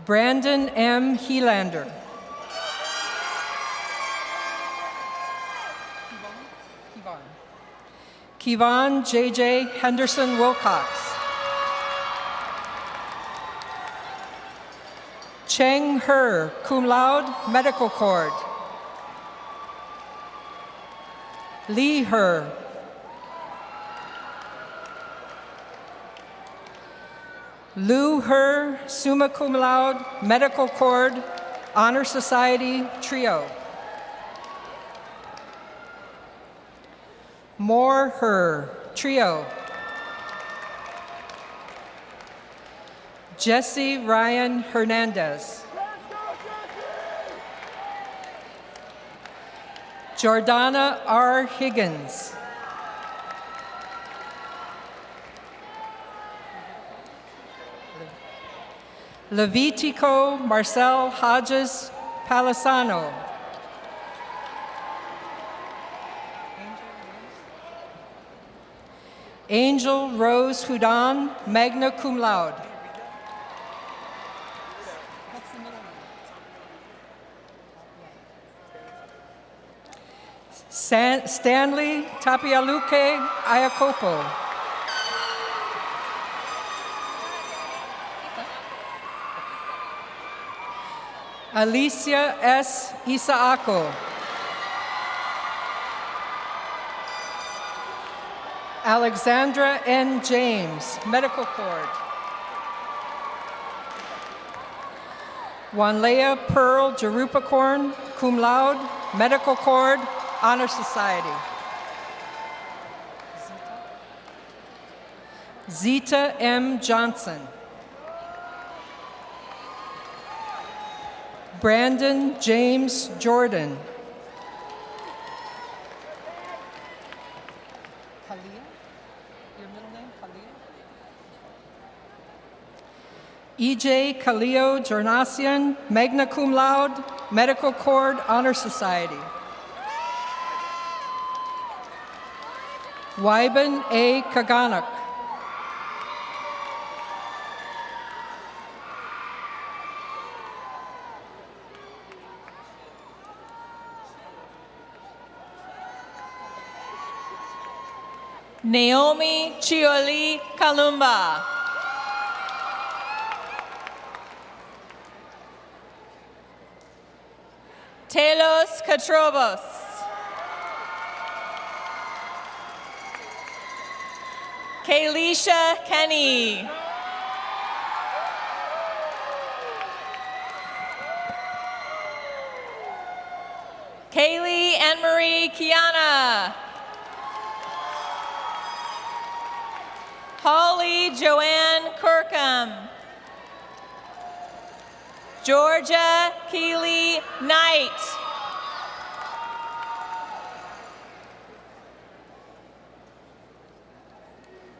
Brandon M. Helander. Kevon J.J. Henderson Wilcox. Cheng He, cum laude, medical cord. Lee He. Lou He, summa cum laude, medical cord, Honor Society, trio. Moore He, trio. Jesse Ryan Hernandez. Jordana R. Higgins. Levitico Marcel Hodges Palisano. Angel Rose Hudan, magna cum laude. Stanley Tapialuke Ayakopo. Alicia S. Isaako. Alexandra N. James, medical cord. Wanlea Pearl Jerupakorn, cum laude, medical cord, honor society. Zita M. Johnson. Brandon James Jordan. E.J. Kaleo Jornasian, magna cum laude, medical cord, honor society. Wyben A. Kaganak. Naomi Chioli Kalumba. Telos Katrobos. Kalisha Kenny. Kaylee Anne-Marie Kiana. Holly Joanne Kirkham. Georgia Keely Knight.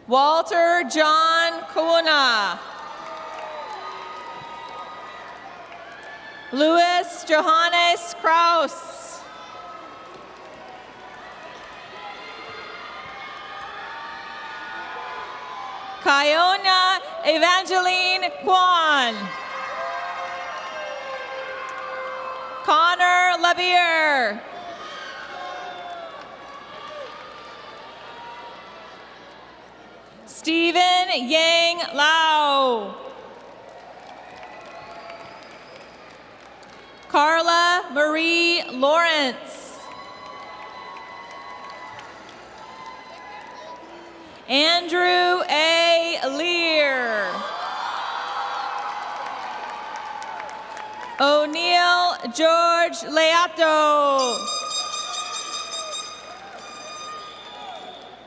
Walter John Kuna. Louis Johannes Kraus. Kiona Evangeline Kwan. Connor Labier. Stephen Yang Lau. Carla Marie Lawrence. Andrew A. Lear. O'Neill George Leato.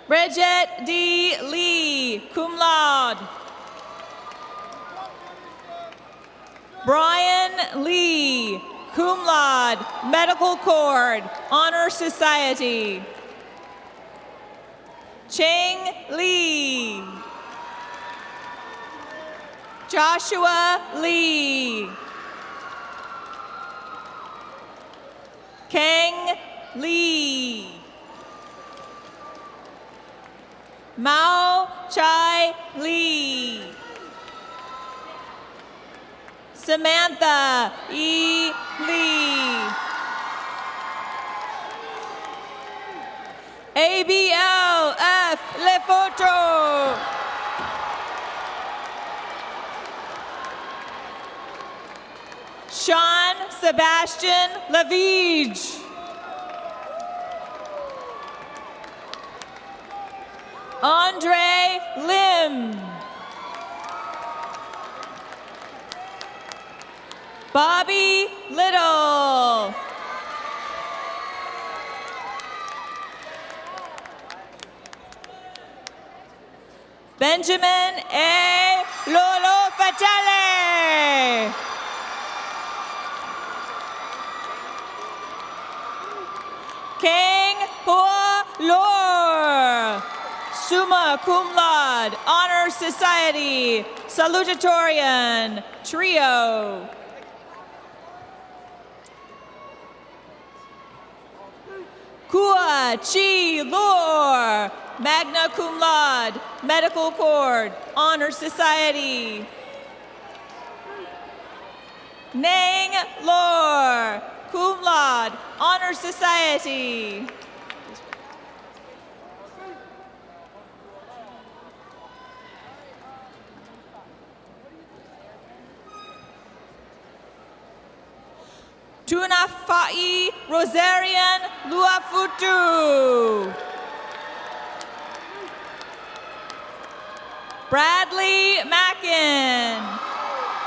Bridget D. Lee, cum laude. Brian Lee, cum laude, medical cord, honor society. Cheng Lee. Joshua Lee. Kang Lee. Mao Chai Lee. Samantha E. Lee. ABL F. Lefoto. Sean Sebastian Lavige. Andre Lim. Bobby Little. Benjamin A. Lolo Fatale. Kang Hua Lor. Summa cum laude, Honor Society, Salutatorian, Trio. Kua Chi Lor, magna cum laude, Medical Corps, Honor Society. Nang Lor, cum laude, Honor Society. Tunafai Rosarian Luafutu. Bradley Mackin,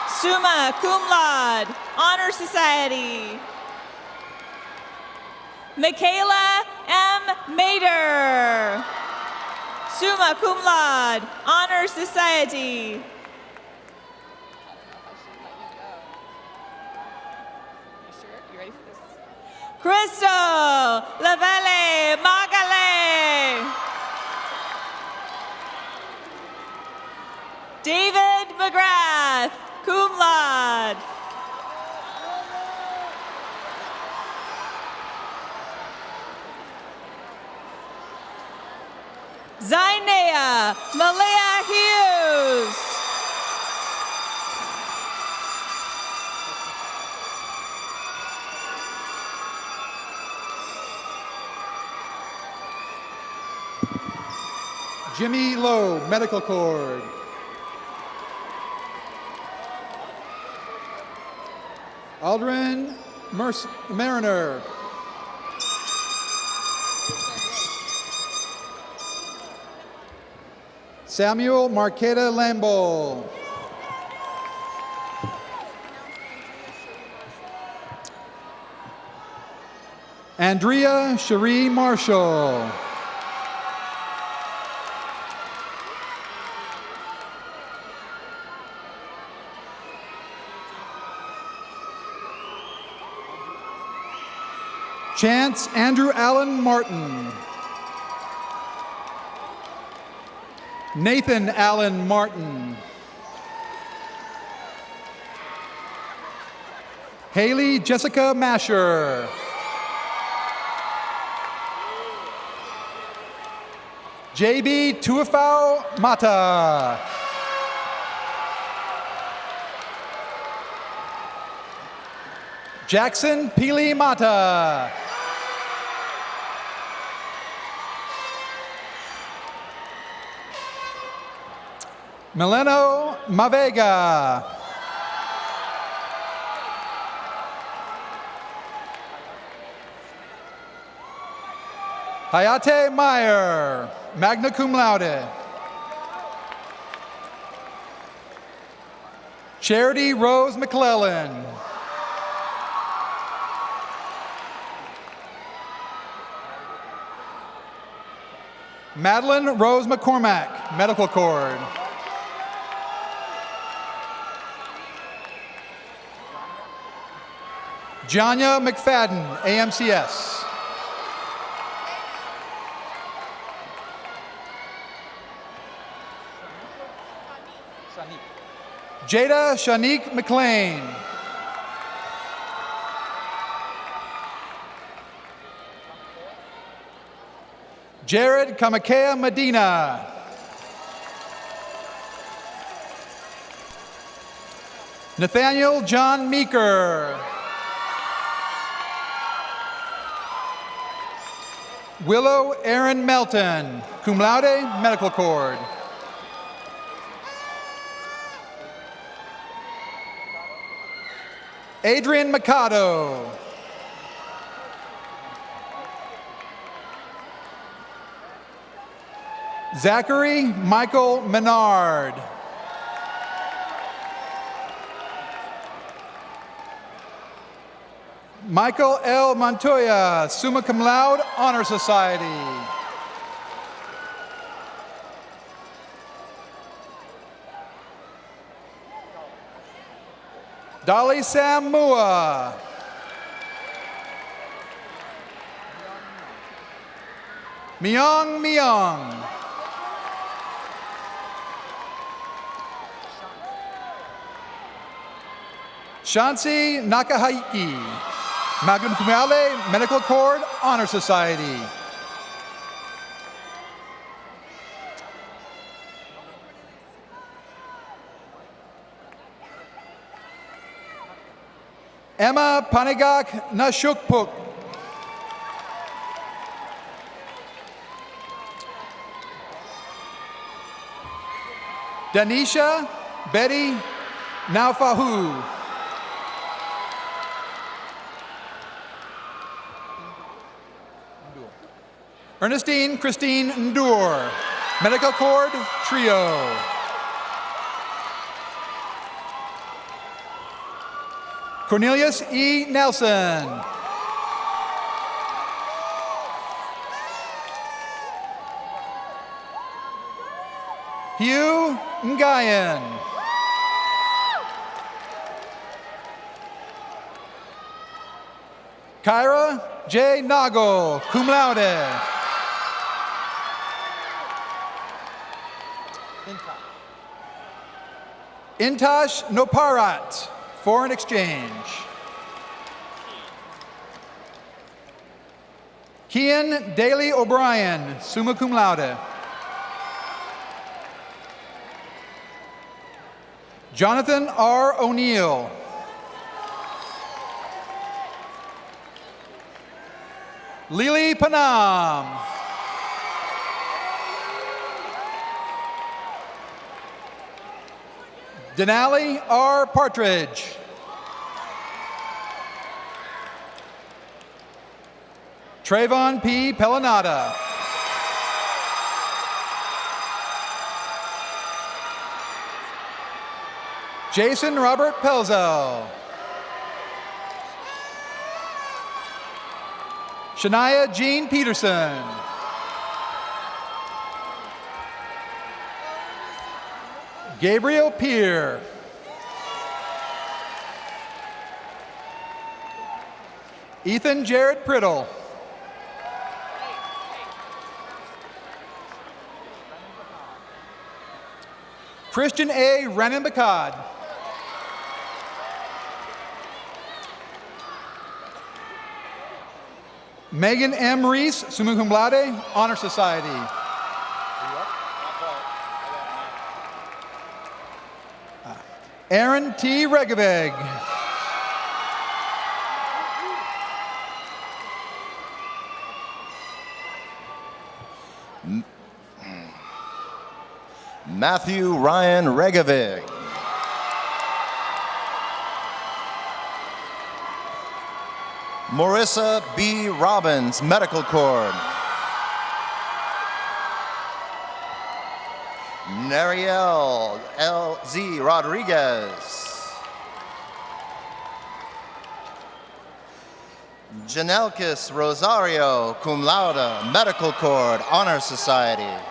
summa cum laude, Honor Society. Michaela M. Mader, summa cum laude, Honor Society. Crystal Lavelle Magale. David McGrath, cum laude. Zainea Malaya Hughes. Jimmy Lowe, Medical Corps. Aldrin Mariner. Samuel Marqueta Lambo. Andrea Cherie Marshall. Chance Andrew Allen Martin. Nathan Allen Martin. Haley Jessica Masher. JB Tuafau Mata. Jackson Pili Mata. Mileno Mavega. Hayate Meyer, magna cum laude. Charity Rose McClellan. Madeline Rose McCormack, Medical Corps. Janya McFadden, AMCS. Jada Shanique McLean. Jared Kamakea Medina. Nathaniel John Meeker. Willow Aaron Melton, cum laude, Medical Corps. Adrian Mikado. Zachary Michael Menard. Michael L. Montoya, summa cum laude, Honor Society. Dolly Sam Mua. Myung Myung. Shansi Nakahaiki, magna cum laude, Medical Corps, Honor Society. Emma Panigak Nashukpuk. Danisha Betty Naufahu. Ernestine Christine Ndur, Medical Corps Trio. Cornelius E. Nelson. Hugh Ngayan. Kyra J. Nago, cum laude. Intash Noparat, foreign exchange. Kian Daly O'Brien, summa cum laude. Jonathan R. O'Neill. Lily Panam. Denali R. Partridge. Trayvon P. Pellanata. Jason Robert Pelzel. Shania Jean Peterson. Gabriel Peer. Ethan Jared Priddle. Christian A. Renan-Bakad. Megan M. Reese, summa cum laude, Honor Society. Aaron T. Regeveg. Matthew Ryan Regevig. Marissa B. Robbins, Medical Corps. Nariel L.Z. Rodriguez. Janelkis Rosario, cum laude, Medical Corps, Honor Society.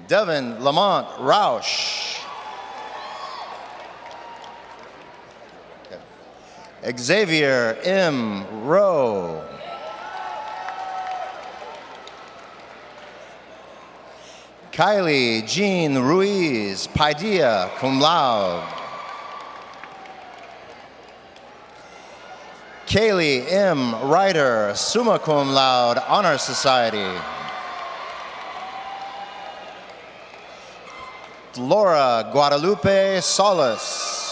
Devin Lamont Roush. Xavier M. Rowe. Kylie Jean Ruiz Padilla, cum laude. Kaylee M. Ryder, summa cum laude, Honor Society. Laura Guadalupe Solis.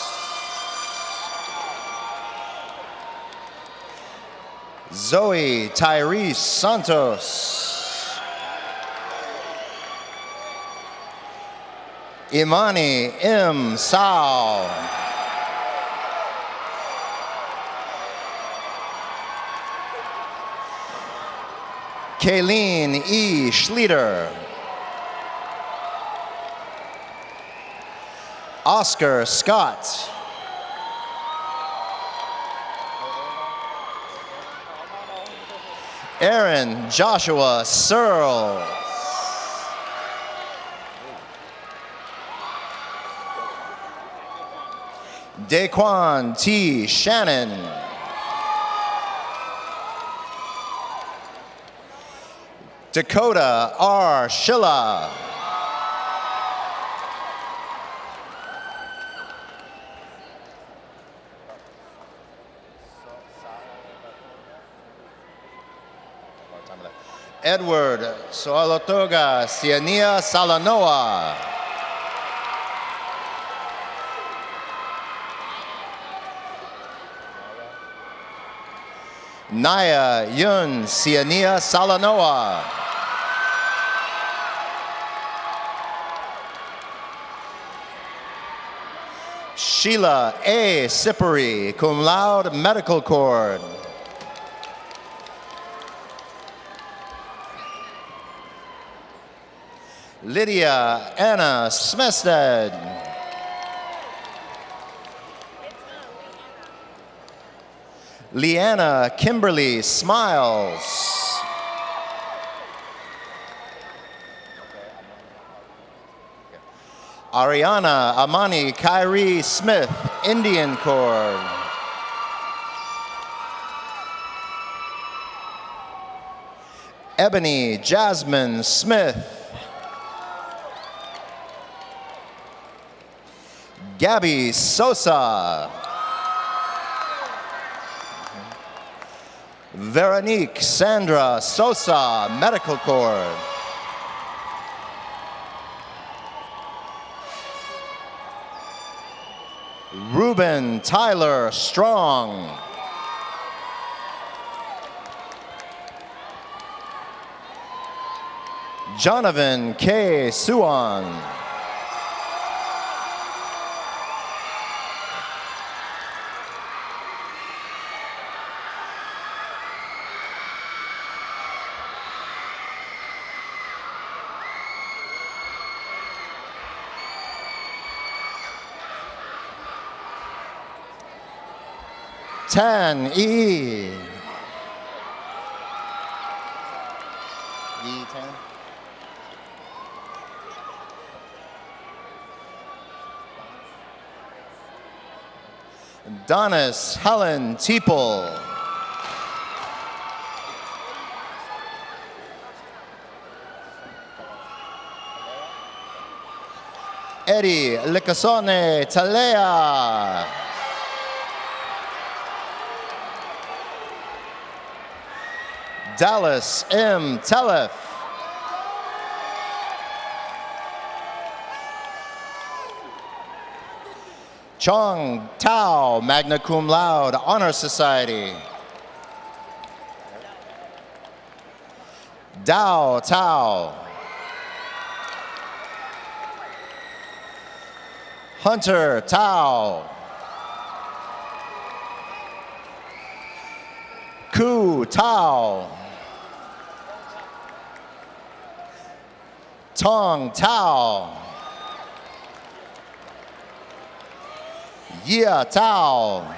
Zoe Tyrese Santos. Imani M. Sao. Kayleen E. Schlieder. Oscar Scott. Aaron Joshua Searle. Daquan T. Shannon. Dakota R. Schilla. Edward Soalotoga Siania Salanoa. Naya Yun Siania Salanoa. Sheila A. Sippery, cum laude, medical cord. Lydia Anna Smested. Leanna Kimberly Smiles. Ariana Amani Kyrie Smith, Indian cord. Ebony Jasmine Smith. Gabby Sosa. Veronique Sandra Sosa, medical cord. Ruben Tyler Strong. Jonathan K. Suan. Tan E. E10. Donis Helen Teeple. Eddie Licasone Talea. Dallas M. Telef. Chong Tao, magna cum laude, Honor Society. Dao Tao. Hunter Tao. Ku Tao. Tong Tao. Yia Tao.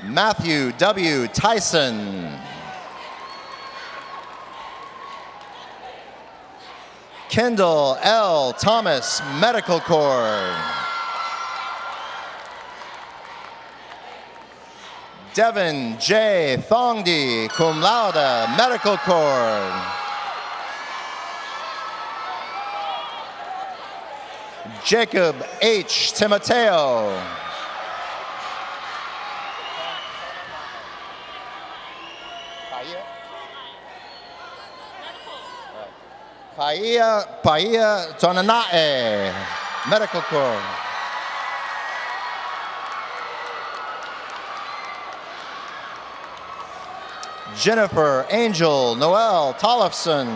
Matthew W. Tyson. Kendall L. Thomas, medical cord. Devin J. Thongdi, cum laude, medical cord. Jacob H. Timoteo. Paia Tonanae, medical cord. Jennifer Angel Noel Tollefson.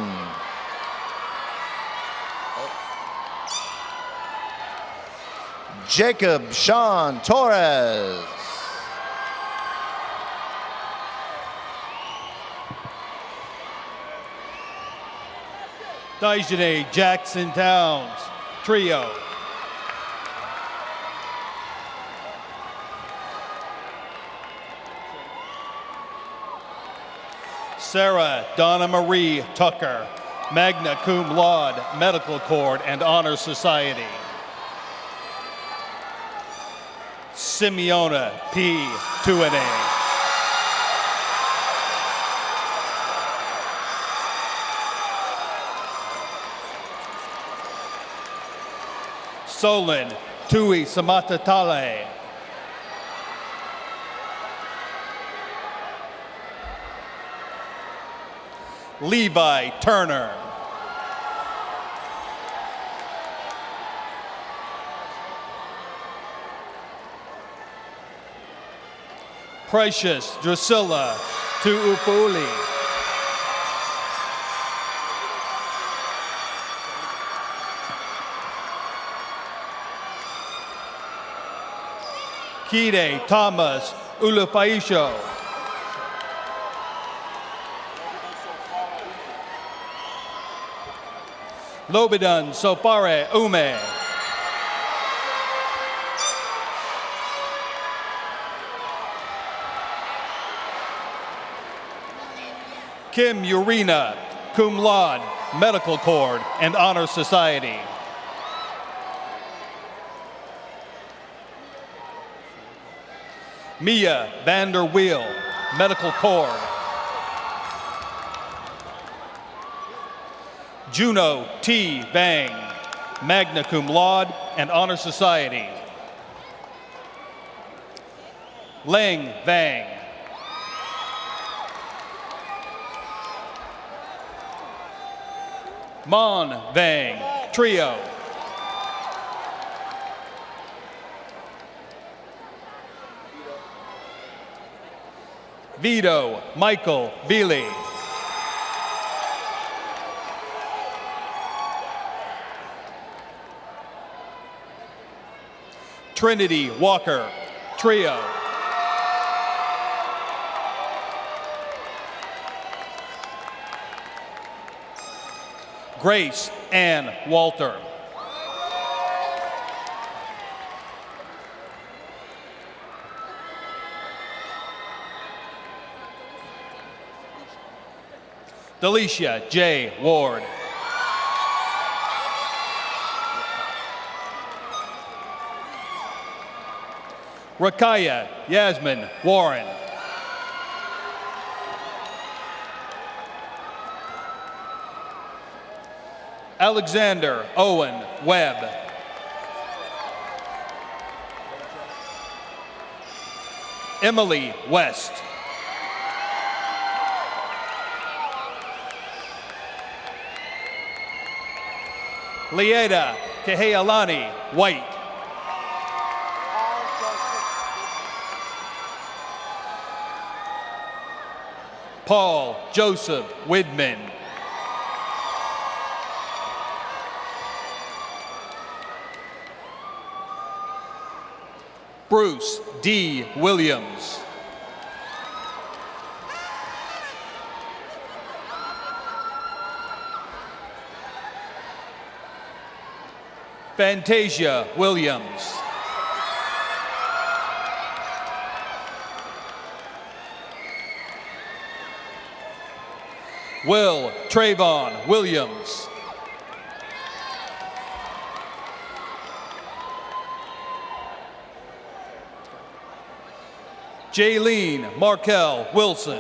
Jacob Sean Torres. Daijane Jackson Towns, trio. Sarah Donna Marie Tucker, magna cum laude, medical cord, and honor society. Simeona P. Tuane. Solon Tui Samatatale. Levi Turner. Precious Drusilla Tuupuli. Kide Thomas Ulupaisho. Lobidan Sopare Ume. Kim Urina, cum laude, Medical Corps and Honor Society. Mia Vander Weel, Medical Corps. Juno T. Vang, magna cum laude and Honor Society. Leng Vang. Mon Vang, trio. Vito Michael Beely. Trinity Walker, trio. Grace Ann Walter. Delicia J. Ward. Rakaya Yasmin Warren. Alexander Owen Webb. Emily West. Lieda Kehealani White. Paul Joseph Widman. Bruce D. Williams. Fantasia Williams. Will Trayvon Williams. Jaylene Markel Wilson.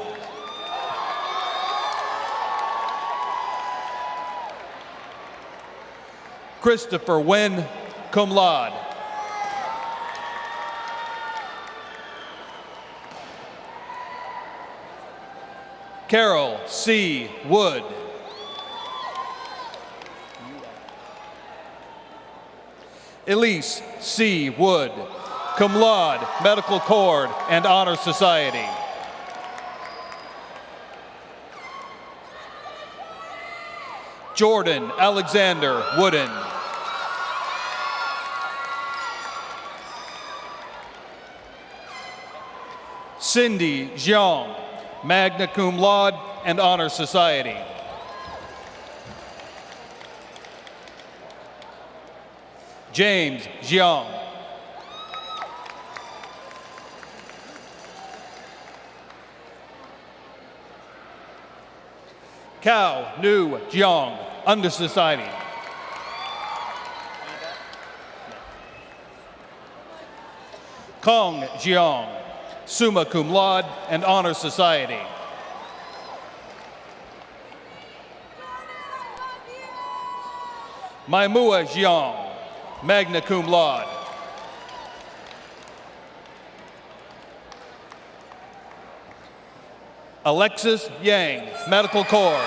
Christopher Wynn, cum laude. Carol C. Wood. Elise C. Wood, cum laude, Medical Corps and Honor Society. Jordan Alexander Wooden. Cindy Jiang, magna cum laude and Honor Society. James Jiang. Cao Nu Jiang, Under Society. Kong Jiang, summa cum laude and Honor Society. Maimua Jiang, magna cum laude. Alexis Yang, medical cord.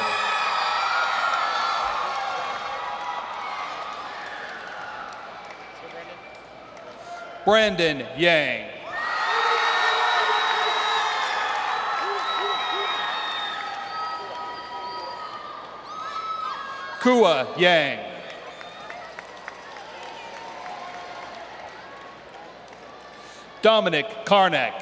Brandon Yang. Kua Yang. Dominic Karnak.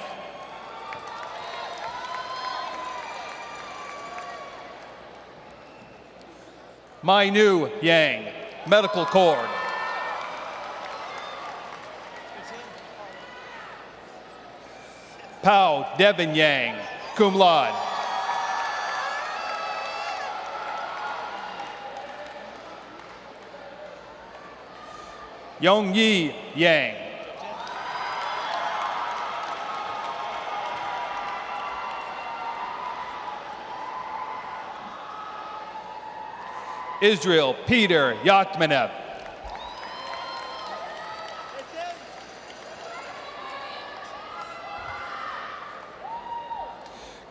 Mainu Yang, medical cord. Pao Devin Yang, cum laude. Yong Yi Yang. Israel Peter Yachtmanev.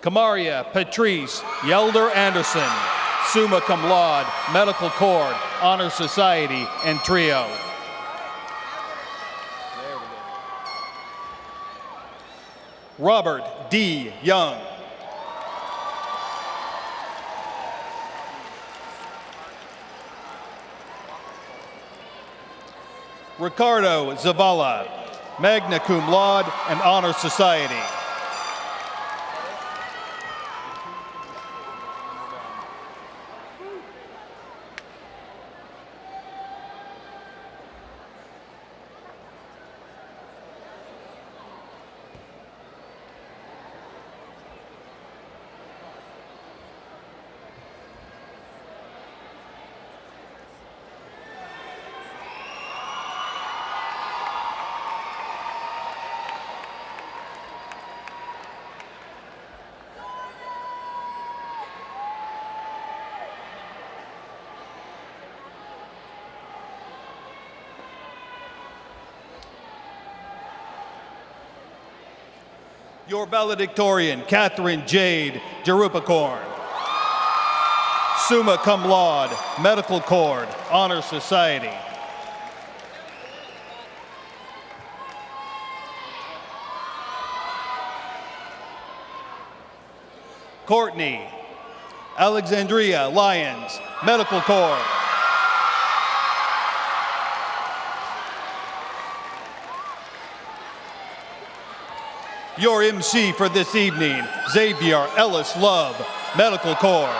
Kamaria Patrice Yelder Anderson, summa cum laude, medical cord, honor society, and trio. Robert D. Young. Ricardo Zavala, magna cum laude and honor society. Your valedictorian, Catherine Jade Jerupacorn. Summa cum laude, medical cord, honor society. Courtney Alexandria Lyons, medical cord. Your MC for this evening, Xavier Ellis Love, medical cord.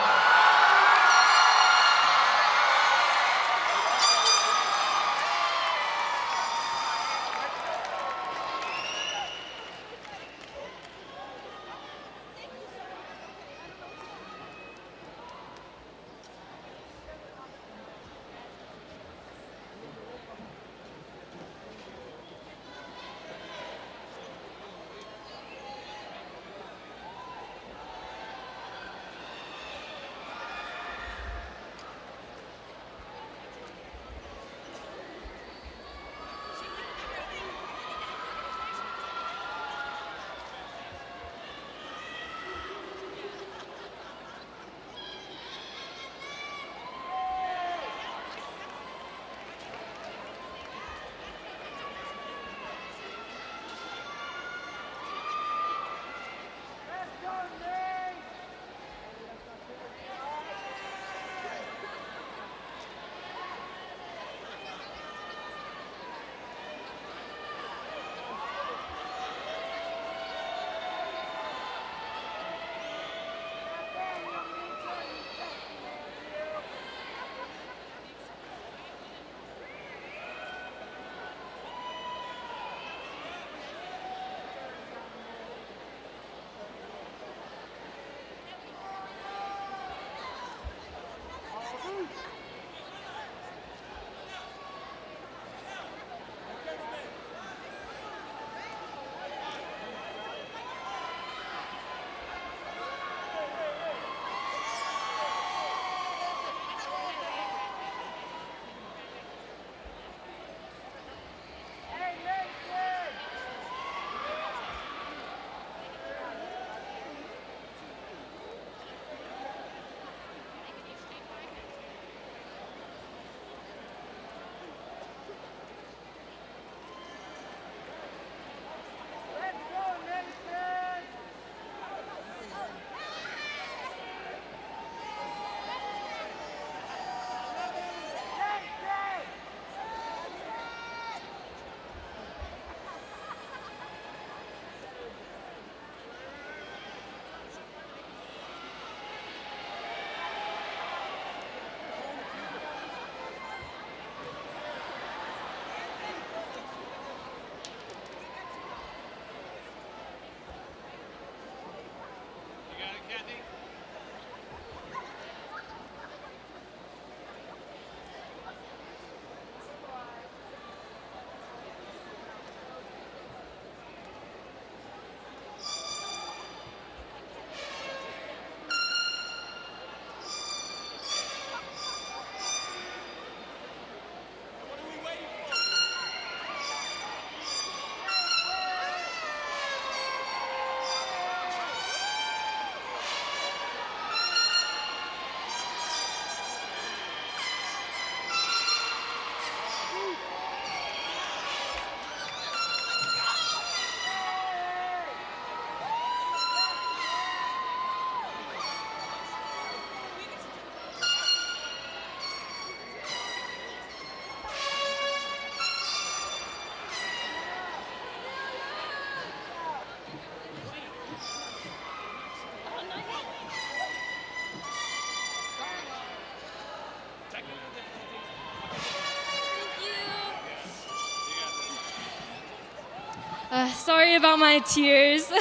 Sorry about my tears.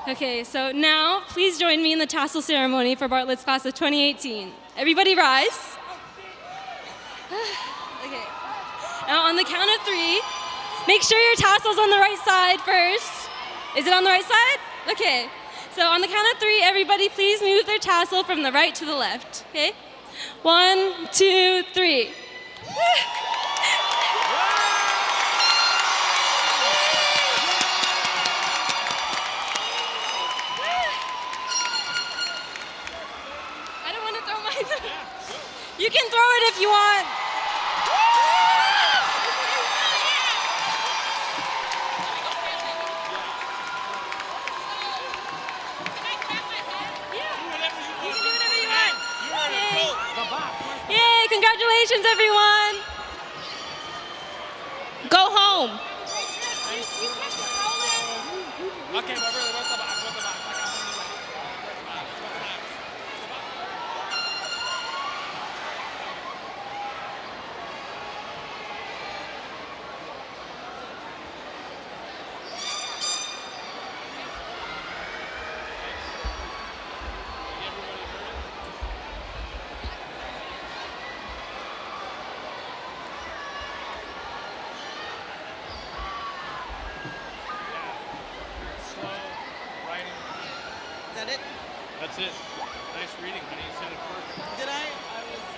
Okay, so now please join me in the tassel ceremony for Bartlett's class of 2018. Everybody rise. Okay. Now on the count of 3, make sure your tassel's on the right side first. Is it on the right side? Okay. So on the count of 3, everybody please move their tassel from the right to the left. Okay? 1, 2, 3. You can throw it if you want. You can do whatever you want. Yay, congratulations, everyone. Go home. Okay, but really, what's the box? Is that it? That's it. Nice reading, honey. You said it perfect. Did I? I was.